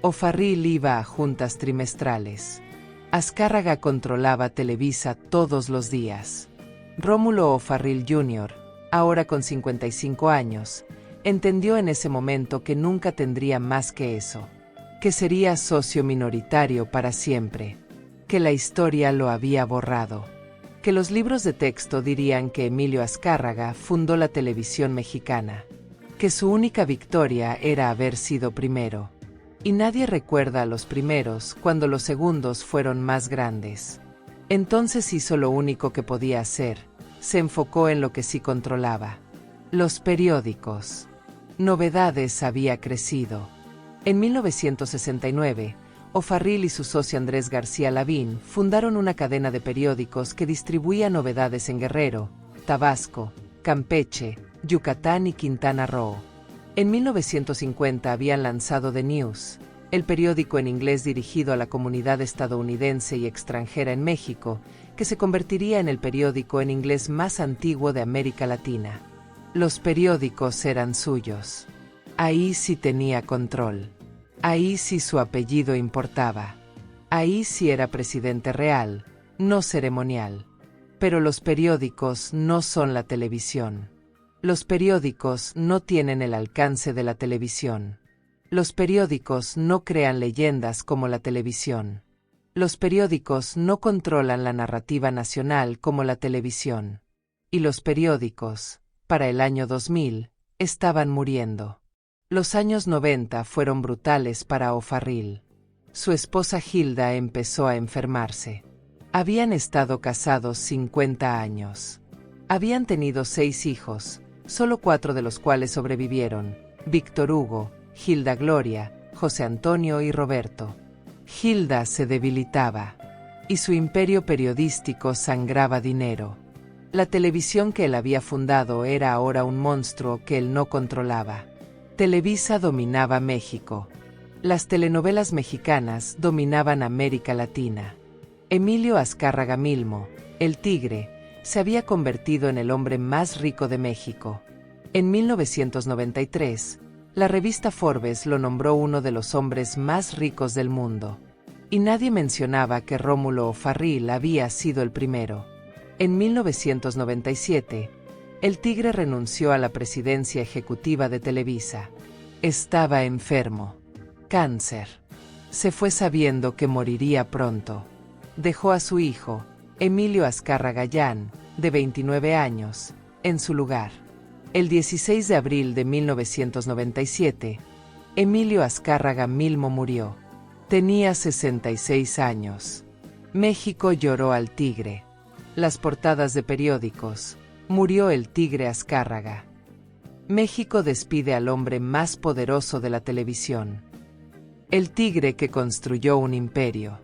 Speaker 1: O'Farrill iba a juntas trimestrales. Azcárraga controlaba Televisa todos los días. Rómulo O'Farrill Jr., ahora con 55 años, entendió en ese momento que nunca tendría más que eso, que sería socio minoritario para siempre, que la historia lo había borrado, que los libros de texto dirían que Emilio Azcárraga fundó la televisión mexicana, que su única victoria era haber sido primero. Y nadie recuerda a los primeros cuando los segundos fueron más grandes. Entonces hizo lo único que podía hacer, se enfocó en lo que sí controlaba. Los periódicos. Novedades había crecido. En 1969, O'Farrill y su socio Andrés García Lavín fundaron una cadena de periódicos que distribuía novedades en Guerrero, Tabasco, Campeche, Yucatán y Quintana Roo. En 1950 habían lanzado The News, el periódico en inglés dirigido a la comunidad estadounidense y extranjera en México, que se convertiría en el periódico en inglés más antiguo de América Latina. Los periódicos eran suyos. Ahí sí tenía control. Ahí sí su apellido importaba. Ahí sí era presidente real, no ceremonial. Pero los periódicos no son la televisión. Los periódicos no tienen el alcance de la televisión. Los periódicos no crean leyendas como la televisión. Los periódicos no controlan la narrativa nacional como la televisión. Y los periódicos, para el año 2000, estaban muriendo. Los años 90 fueron brutales para O'Farrill. Su esposa Hilda empezó a enfermarse. Habían estado casados 50 años. Habían tenido 6 hijos, solo 4 de los cuales sobrevivieron: Víctor Hugo, Hilda Gloria, José Antonio y Roberto. Hilda se debilitaba, y su imperio periodístico sangraba dinero. La televisión que él había fundado era ahora un monstruo que él no controlaba. Televisa dominaba México. Las telenovelas mexicanas dominaban América Latina. Emilio Azcárraga Milmo, el Tigre, se había convertido en el hombre más rico de México. En 1993, la revista Forbes lo nombró uno de los hombres más ricos del mundo. Y nadie mencionaba que Rómulo O'Farrill había sido el primero. En 1997, el Tigre renunció a la presidencia ejecutiva de Televisa. Estaba enfermo. Cáncer. Se fue sabiendo que moriría pronto. Dejó a su hijo, Emilio Azcárraga Llán, de 29 años, en su lugar. El 16 de abril de 1997, Emilio Azcárraga Milmo murió. Tenía 66 años. México lloró al Tigre. Las portadas de periódicos: murió el Tigre Azcárraga. México despide al hombre más poderoso de la televisión. El Tigre que construyó un imperio.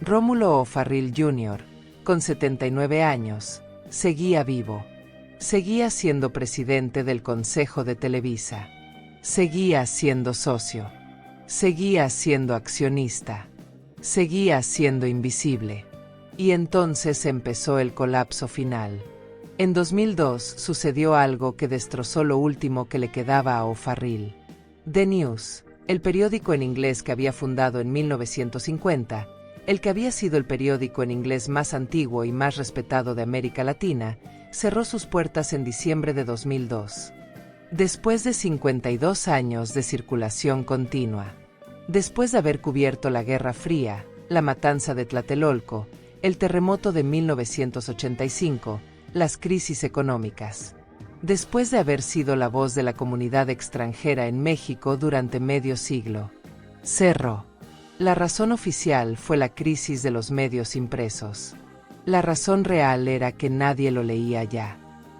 Speaker 1: Rómulo O'Farrill Jr., con 79 años, seguía vivo. Seguía siendo presidente del Consejo de Televisa. Seguía siendo socio. Seguía siendo accionista. Seguía siendo invisible. Y entonces empezó el colapso final. En 2002 sucedió algo que destrozó lo último que le quedaba a O'Farrill. The News, el periódico en inglés que había fundado en 1950, el que había sido el periódico en inglés más antiguo y más respetado de América Latina, cerró sus puertas en diciembre de 2002. Después de 52 años de circulación continua. Después de haber cubierto la Guerra Fría, la matanza de Tlatelolco, el terremoto de 1985, las crisis económicas. Después de haber sido la voz de la comunidad extranjera en México durante medio siglo. Cerró. La razón oficial fue la crisis de los medios impresos. La razón real era que nadie lo leía ya.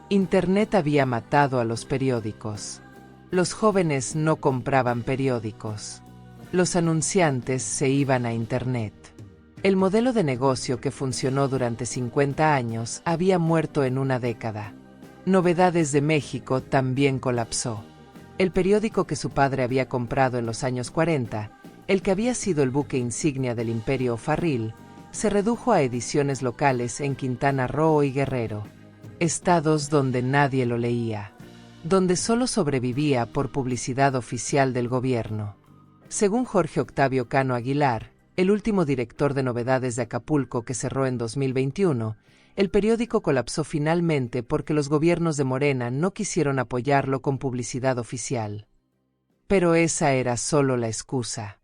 Speaker 1: Internet había matado a los periódicos. Los jóvenes no compraban periódicos. Los anunciantes se iban a Internet. El modelo de negocio que funcionó durante 50 años había muerto en una década. Novedades de México también colapsó. El periódico que su padre había comprado en los años 40, el que había sido el buque insignia del imperio O'Farrill, se redujo a ediciones locales en Quintana Roo y Guerrero, estados donde nadie lo leía, donde solo sobrevivía por publicidad oficial del gobierno. Según Jorge Octavio Cano Aguilar, el último director de novedades de Acapulco que cerró en 2021, el periódico colapsó finalmente porque los gobiernos de Morena no quisieron apoyarlo con publicidad oficial. Pero esa era solo la excusa.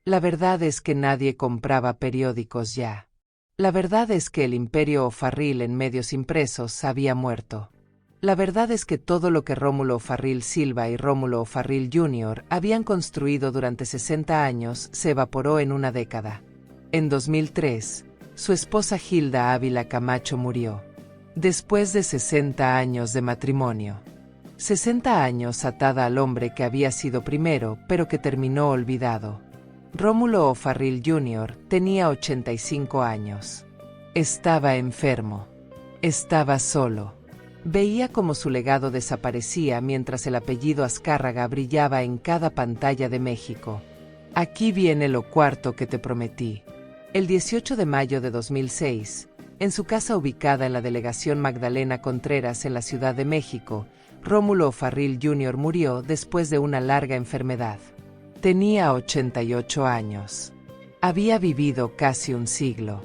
Speaker 1: La verdad es que nadie compraba periódicos ya. La verdad es que el imperio O'Farrill en medios impresos había muerto. La verdad es que todo lo que Rómulo O'Farrill Silva y Rómulo O'Farrill Jr. habían construido durante 60 años se evaporó en una década. En 2003, su esposa Hilda Ávila Camacho murió. Después de 60 años de matrimonio. 60 años atada al hombre que había sido primero, pero que terminó olvidado. Rómulo O'Farrill Jr. tenía 85 años. Estaba enfermo. Estaba solo. Veía cómo su legado desaparecía mientras el apellido Azcárraga brillaba en cada pantalla de México. Aquí viene lo cuarto que te prometí. El 18 de mayo de 2006, en su casa ubicada en la delegación Magdalena Contreras en la Ciudad de México, Rómulo O'Farrill Jr. murió después de una larga enfermedad. Tenía 88 años. Había vivido casi un siglo.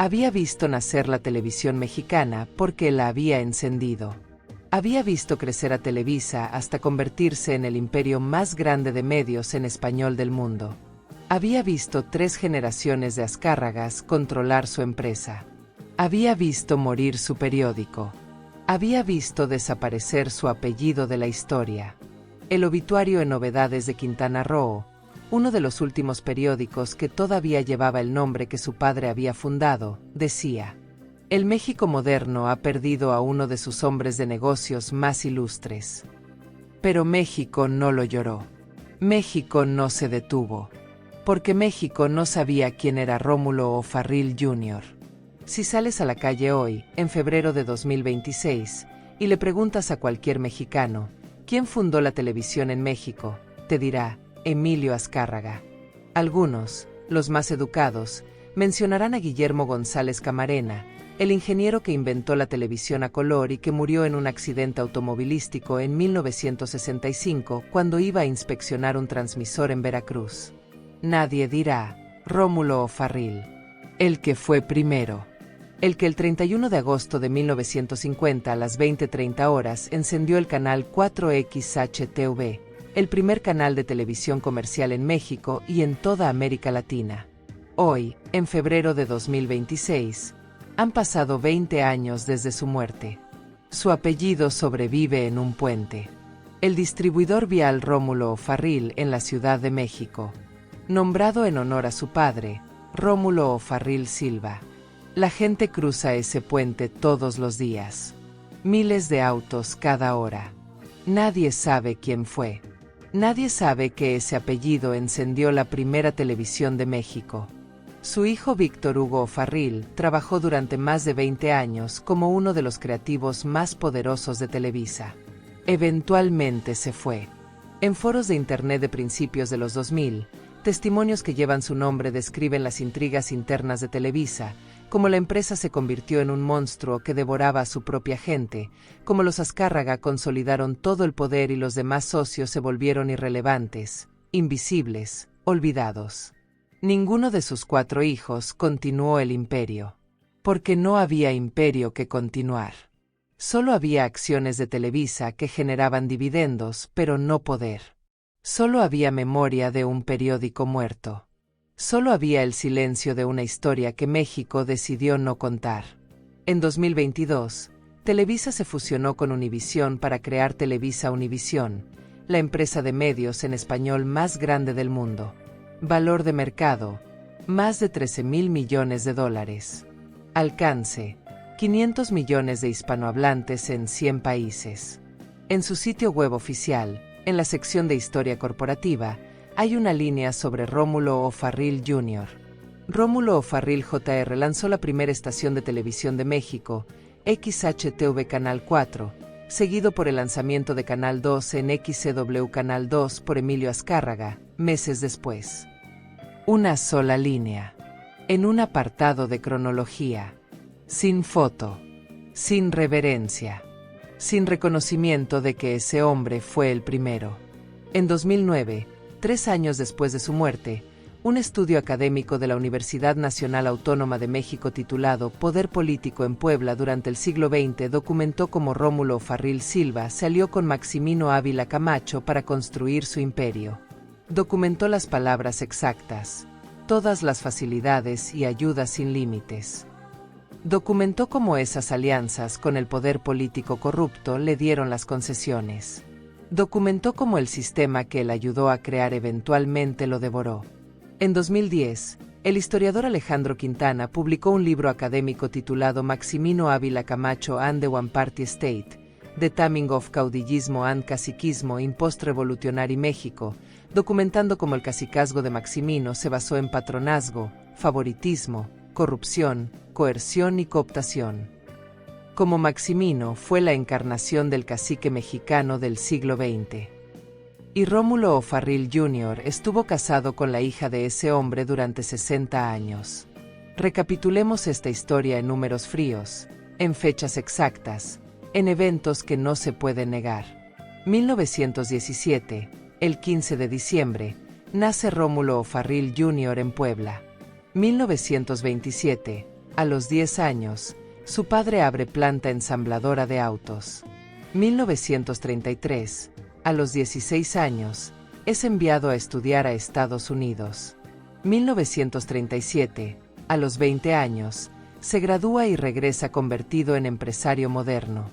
Speaker 1: Había visto nacer la televisión mexicana porque la había encendido. Había visto crecer a Televisa hasta convertirse en el imperio más grande de medios en español del mundo. Había visto 3 generaciones de Azcárragas controlar su empresa. Había visto morir su periódico. Había visto desaparecer su apellido de la historia. El obituario en Novedades de Quintana Roo, uno de los últimos periódicos que todavía llevaba el nombre que su padre había fundado, decía: "El México moderno ha perdido a uno de sus hombres de negocios más ilustres". Pero México no lo lloró. México no se detuvo. Porque México no sabía quién era Rómulo O'Farrill Jr. Si sales a la calle hoy, en febrero de 2026, y le preguntas a cualquier mexicano, ¿quién fundó la televisión en México?, te dirá: Emilio Azcárraga. Algunos, los más educados, mencionarán a Guillermo González Camarena, el ingeniero que inventó la televisión a color y que murió en un accidente automovilístico en 1965 cuando iba a inspeccionar un transmisor en Veracruz. Nadie dirá: Rómulo O'Farrill, el que fue primero. El que el 31 de agosto de 1950 a las 20:30 horas encendió el canal 4XHTV, el primer canal de televisión comercial en México y en toda América Latina. Hoy, en febrero de 2026, han pasado 20 años desde su muerte. Su apellido sobrevive en un puente. El distribuidor vial Rómulo O'Farrill en la Ciudad de México. Nombrado en honor a su padre, Rómulo O'Farrill Silva. La gente cruza ese puente todos los días. Miles de autos cada hora. Nadie sabe quién fue. Nadie sabe que ese apellido encendió la primera televisión de México. Su hijo Víctor Hugo O'Farrill trabajó durante más de 20 años como uno de los creativos más poderosos de Televisa. Eventualmente se fue. En foros de internet de principios de los 2000, testimonios que llevan su nombre describen las intrigas internas de Televisa, como la empresa se convirtió en un monstruo que devoraba a su propia gente, como los Azcárraga consolidaron todo el poder y los demás socios se volvieron irrelevantes, invisibles, olvidados. Ninguno de sus 4 hijos continuó el imperio. Porque no había imperio que continuar. Solo había acciones de Televisa que generaban dividendos, pero no poder. Solo había memoria de un periódico muerto. Solo había el silencio de una historia que México decidió no contar. En 2022, Televisa se fusionó con Univisión para crear Televisa Univisión, la empresa de medios en español más grande del mundo. Valor de mercado: más de $13,000 millones. Alcance: 500 millones de hispanohablantes en 100 países. En su sitio web oficial, en la sección de Historia Corporativa, hay una línea sobre Rómulo O'Farrill Jr. Rómulo O'Farrill Jr. lanzó la primera estación de televisión de México, XHTV Canal 4, seguido por el lanzamiento de Canal 2 en XCW Canal 2 por Emilio Azcárraga, meses después. Una sola línea. En un apartado de cronología. Sin foto. Sin reverencia. Sin reconocimiento de que ese hombre fue el primero. En 2009, 3 años después de su muerte, un estudio académico de la Universidad Nacional Autónoma de México titulado Poder Político en Puebla durante el siglo XX documentó cómo Rómulo O'Farrill Silva se alió con Maximino Ávila Camacho para construir su imperio. Documentó las palabras exactas, todas las facilidades y ayudas sin límites. Documentó cómo esas alianzas con el poder político corrupto le dieron las concesiones. Documentó cómo el sistema que él ayudó a crear eventualmente lo devoró. En 2010, el historiador Alejandro Quintana publicó un libro académico titulado Maximino Ávila Camacho and the One Party State, The Taming of Caudillismo and Caciquismo in Post-Revolutionary México, documentando cómo el cacicazgo de Maximino se basó en patronazgo, favoritismo, corrupción, coerción y cooptación. Como Maximino fue la encarnación del cacique mexicano del siglo XX. Y Rómulo O'Farrill Jr. estuvo casado con la hija de ese hombre durante 60 años. Recapitulemos esta historia en números fríos, en fechas exactas, en eventos que no se pueden negar. 1917, el 15 de diciembre, nace Rómulo O'Farrill Jr. en Puebla. 1927, A los 10 años, su padre abre planta ensambladora de autos. 1933, a los 16 años, es enviado a estudiar a Estados Unidos. 1937, a los 20 años, se gradúa y regresa convertido en empresario moderno.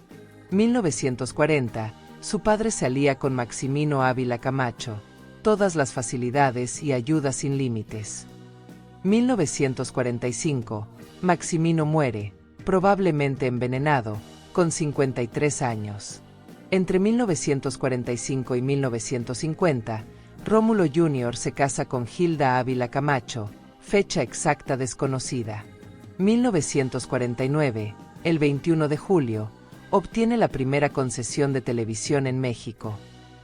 Speaker 1: 1940, su padre se alía con Maximino Ávila Camacho, todas las facilidades y ayuda sin límites. 1945, Maximino muere, probablemente envenenado, con 53 años. Entre 1945 y 1950, Rómulo Jr. se casa con Hilda Ávila Camacho, fecha exacta desconocida. 1949, el 21 de julio, obtiene la primera concesión de televisión en México.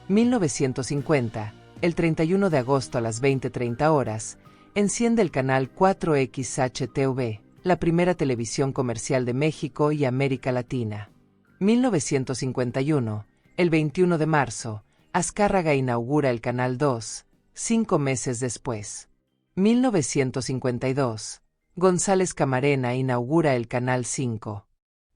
Speaker 1: 1950, el 31 de agosto a las 20:30 horas, enciende el canal 4XH-TV, la primera televisión comercial de México y América Latina. 1951, el 21 de marzo, Azcárraga inaugura el Canal 2, 5 meses después. 1952, González Camarena inaugura el Canal 5.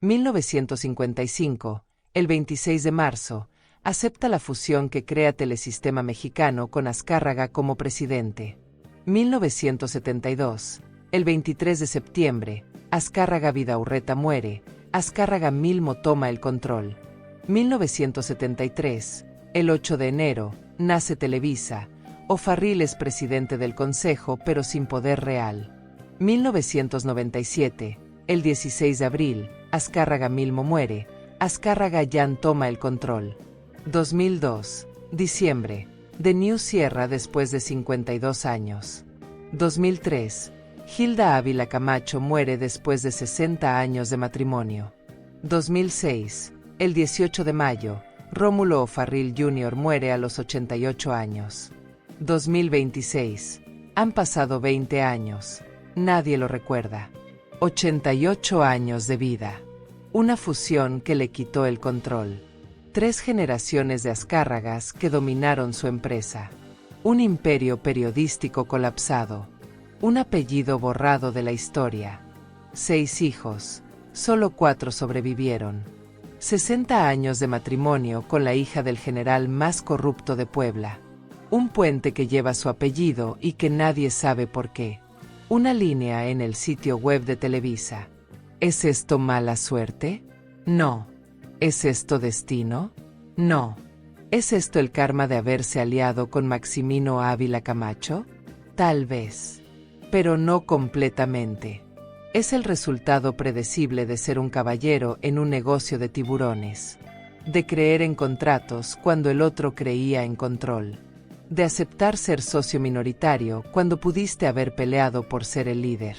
Speaker 1: 1955, el 26 de marzo, acepta la fusión que crea Telesistema Mexicano con Azcárraga como presidente. 1972, el 23 de septiembre, Azcárraga Vidaurreta muere, Azcárraga Milmo toma el control. 1973, el 8 de enero, nace Televisa, O'Farrill es presidente del Consejo pero sin poder real. 1997, el 16 de abril, Azcárraga Milmo muere, Azcárraga Jan toma el control. 2002, diciembre, The News cierra después de 52 años. 2003, Hilda Ávila Camacho muere después de 60 años de matrimonio. 2006, el 18 de mayo, Rómulo O'Farrill Jr. muere a los 88 años. 2026, han pasado 20 años, nadie lo recuerda. 88 años de vida. Una fusión que le quitó el control. 3 generaciones de Azcárragas que dominaron su empresa. Un imperio periodístico colapsado. Un apellido borrado de la historia. 6 hijos, solo 4 sobrevivieron. 60 años de matrimonio con la hija del general más corrupto de Puebla. Un puente que lleva su apellido y que nadie sabe por qué. Una línea en el sitio web de Televisa. ¿Es esto mala suerte? No. ¿Es esto destino? No. ¿Es esto el karma de haberse aliado con Maximino Ávila Camacho? Tal vez. Pero no completamente. Es el resultado predecible de ser un caballero en un negocio de tiburones. De creer en contratos cuando el otro creía en control. De aceptar ser socio minoritario cuando pudiste haber peleado por ser el líder.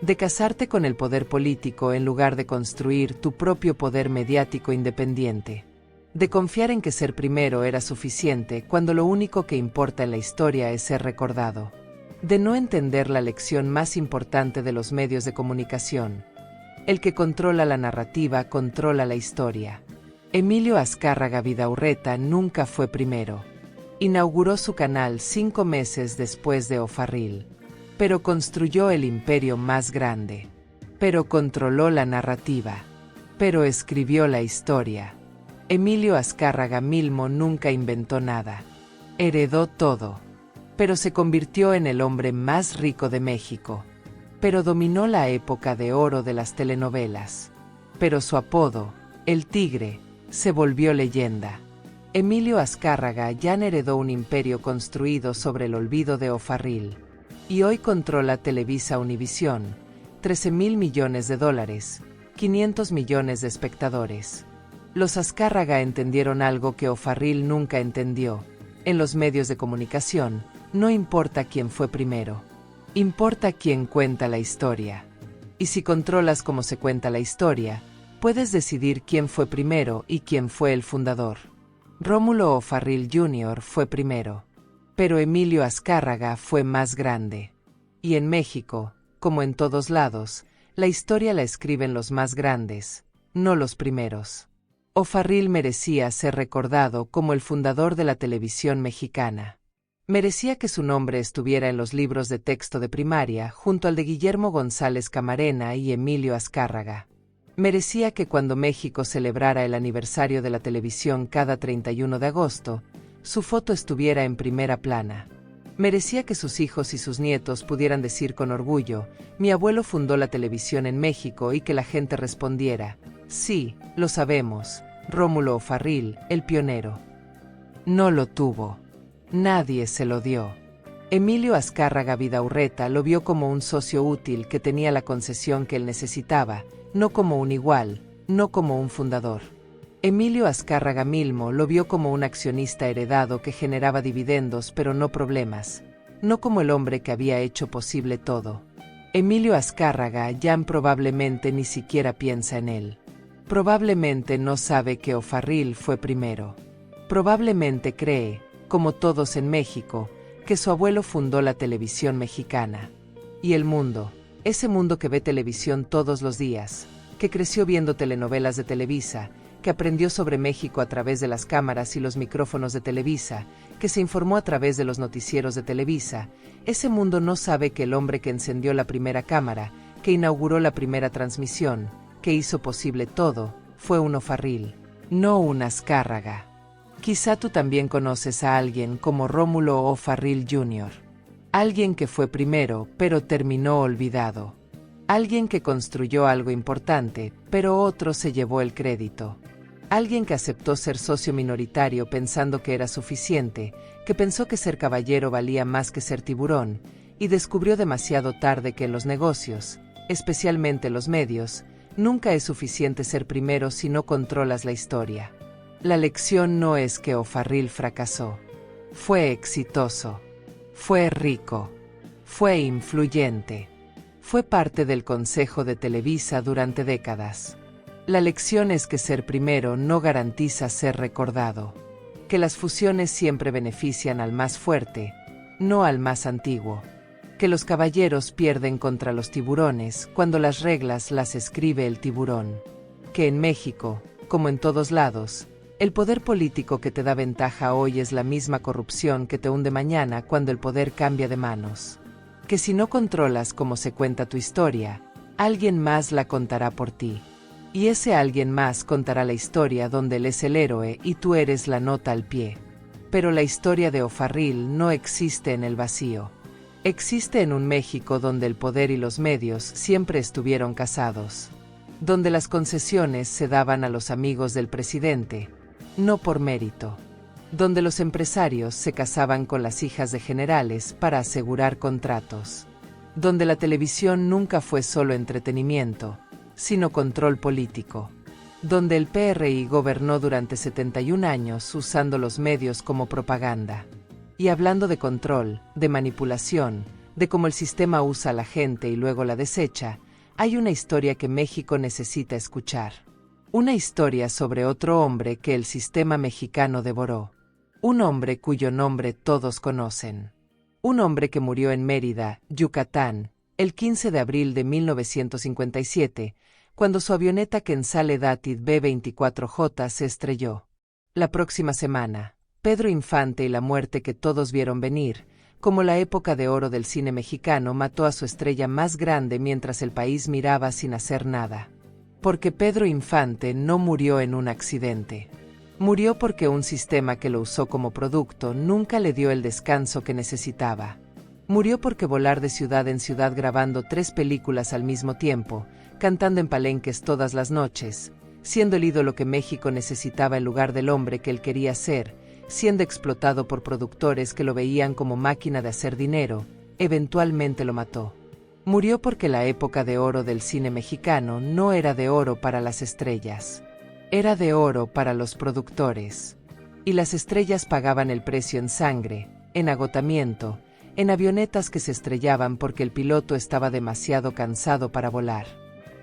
Speaker 1: De casarte con el poder político en lugar de construir tu propio poder mediático independiente. De confiar en que ser primero era suficiente cuando lo único que importa en la historia es ser recordado. De no entender la lección más importante de los medios de comunicación. El que controla la narrativa controla la historia. Emilio Azcárraga Vidaurreta nunca fue primero. Inauguró su canal 5 meses después de O'Farrill. Pero construyó el imperio más grande. Pero controló la narrativa. Pero escribió la historia. Emilio Azcárraga Milmo nunca inventó nada. Heredó todo. Pero se convirtió en el hombre más rico de México. Pero dominó la época de oro de las telenovelas. Pero su apodo, el Tigre, se volvió leyenda. Emilio Azcárraga ya heredó un imperio construido sobre el olvido de O'Farrill. Y hoy controla Televisa Univisión, $13,000 millones, 500 millones de espectadores. Los Azcárraga entendieron algo que O'Farrill nunca entendió. En los medios de comunicación, no importa quién fue primero. Importa quién cuenta la historia. Y si controlas cómo se cuenta la historia, puedes decidir quién fue primero y quién fue el fundador. Rómulo O'Farrill Jr. fue primero. Pero Emilio Azcárraga fue más grande. Y en México, como en todos lados, la historia la escriben los más grandes, no los primeros. O'Farrill merecía ser recordado como el fundador de la televisión mexicana. Merecía que su nombre estuviera en los libros de texto de primaria, junto al de Guillermo González Camarena y Emilio Azcárraga. Merecía que cuando México celebrara el aniversario de la televisión cada 31 de agosto, su foto estuviera en primera plana. Merecía que sus hijos y sus nietos pudieran decir con orgullo: mi abuelo fundó la televisión en México, y que la gente respondiera: sí, lo sabemos, Rómulo O'Farrill, el pionero. No lo tuvo. Nadie se lo dio. Emilio Azcárraga Vidaurreta lo vio como un socio útil que tenía la concesión que él necesitaba, no como un igual, no como un fundador. Emilio Azcárraga Milmo lo vio como un accionista heredado que generaba dividendos pero no problemas, no como el hombre que había hecho posible todo. Emilio Azcárraga ya probablemente ni siquiera piensa en él. Probablemente no sabe que O'Farrill fue primero. Probablemente cree, como todos en México, que su abuelo fundó la televisión mexicana. Y el mundo, ese mundo que ve televisión todos los días, que creció viendo telenovelas de Televisa, que aprendió sobre México a través de las cámaras y los micrófonos de Televisa, que se informó a través de los noticieros de Televisa, ese mundo no sabe que el hombre que encendió la primera cámara, que inauguró la primera transmisión, que hizo posible todo, fue un O'Farrill, no un Azcárraga. Quizá tú también conoces a alguien como Rómulo O'Farrill Jr. Alguien que fue primero, pero terminó olvidado. Alguien que construyó algo importante, pero otro se llevó el crédito. Alguien que aceptó ser socio minoritario pensando que era suficiente, que pensó que ser caballero valía más que ser tiburón, y descubrió demasiado tarde que en los negocios, especialmente los medios, nunca es suficiente ser primero si no controlas la historia. La lección no es que O'Farrill fracasó. Fue exitoso. Fue rico. Fue influyente. Fue parte del consejo de Televisa durante décadas. La lección es que ser primero no garantiza ser recordado. Que las fusiones siempre benefician al más fuerte, no al más antiguo. Que los caballeros pierden contra los tiburones cuando las reglas las escribe el tiburón. Que en México, como en todos lados, el poder político que te da ventaja hoy es la misma corrupción que te hunde mañana cuando el poder cambia de manos. Que si no controlas cómo se cuenta tu historia, alguien más la contará por ti. Y ese alguien más contará la historia donde él es el héroe y tú eres la nota al pie. Pero la historia de O'Farrill no existe en el vacío. Existe en un México donde el poder y los medios siempre estuvieron casados. Donde las concesiones se daban a los amigos del presidente, no por mérito. Donde los empresarios se casaban con las hijas de generales para asegurar contratos. Donde la televisión nunca fue solo entretenimiento, sino control político. Donde el PRI gobernó durante 71 años usando los medios como propaganda. Y hablando de control, de manipulación, de cómo el sistema usa a la gente y luego la desecha, hay una historia que México necesita escuchar. Una historia sobre otro hombre que el sistema mexicano devoró. Un hombre cuyo nombre todos conocen. Un hombre que murió en Mérida, Yucatán, el 15 de abril de 1957, cuando su avioneta Quetzal Datit B-24J se estrelló. La próxima semana, Pedro Infante y la muerte que todos vieron venir, como la época de oro del cine mexicano, mató a su estrella más grande mientras el país miraba sin hacer nada. Porque Pedro Infante no murió en un accidente. Murió porque un sistema que lo usó como producto nunca le dio el descanso que necesitaba. Murió porque volar de ciudad en ciudad grabando 3 películas al mismo tiempo, cantando en palenques todas las noches, siendo el ídolo que México necesitaba en lugar del hombre que él quería ser, siendo explotado por productores que lo veían como máquina de hacer dinero, eventualmente lo mató. Murió porque la época de oro del cine mexicano no era de oro para las estrellas. Era de oro para los productores. Y las estrellas pagaban el precio en sangre, en agotamiento, en avionetas que se estrellaban porque el piloto estaba demasiado cansado para volar.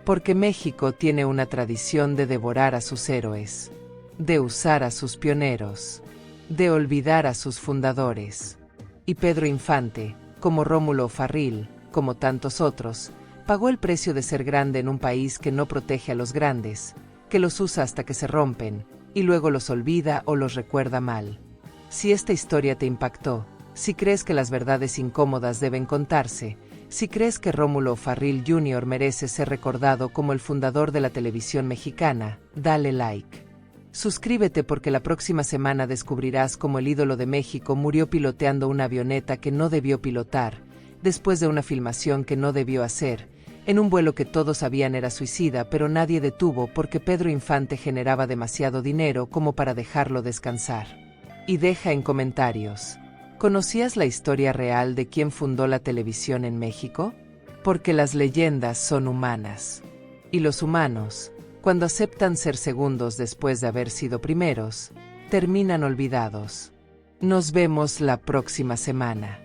Speaker 1: Porque México tiene una tradición de devorar a sus héroes, de usar a sus pioneros, de olvidar a sus fundadores. Y Pedro Infante, como Rómulo O'Farrill, como tantos otros, pagó el precio de ser grande en un país que no protege a los grandes, que los usa hasta que se rompen, y luego los olvida o los recuerda mal. Si esta historia te impactó, si crees que las verdades incómodas deben contarse, si crees que Rómulo Farril Jr. merece ser recordado como el fundador de la televisión mexicana, dale like. Suscríbete porque la próxima semana descubrirás cómo el ídolo de México murió piloteando una avioneta que no debió pilotar, después de una filmación que no debió hacer, en un vuelo que todos sabían era suicida, pero nadie detuvo porque Pedro Infante generaba demasiado dinero como para dejarlo descansar. Y deja en comentarios, ¿conocías la historia real de quién fundó la televisión en México? Porque las leyendas son humanas. Y los humanos, cuando aceptan ser segundos después de haber sido primeros, terminan olvidados. Nos vemos la próxima semana.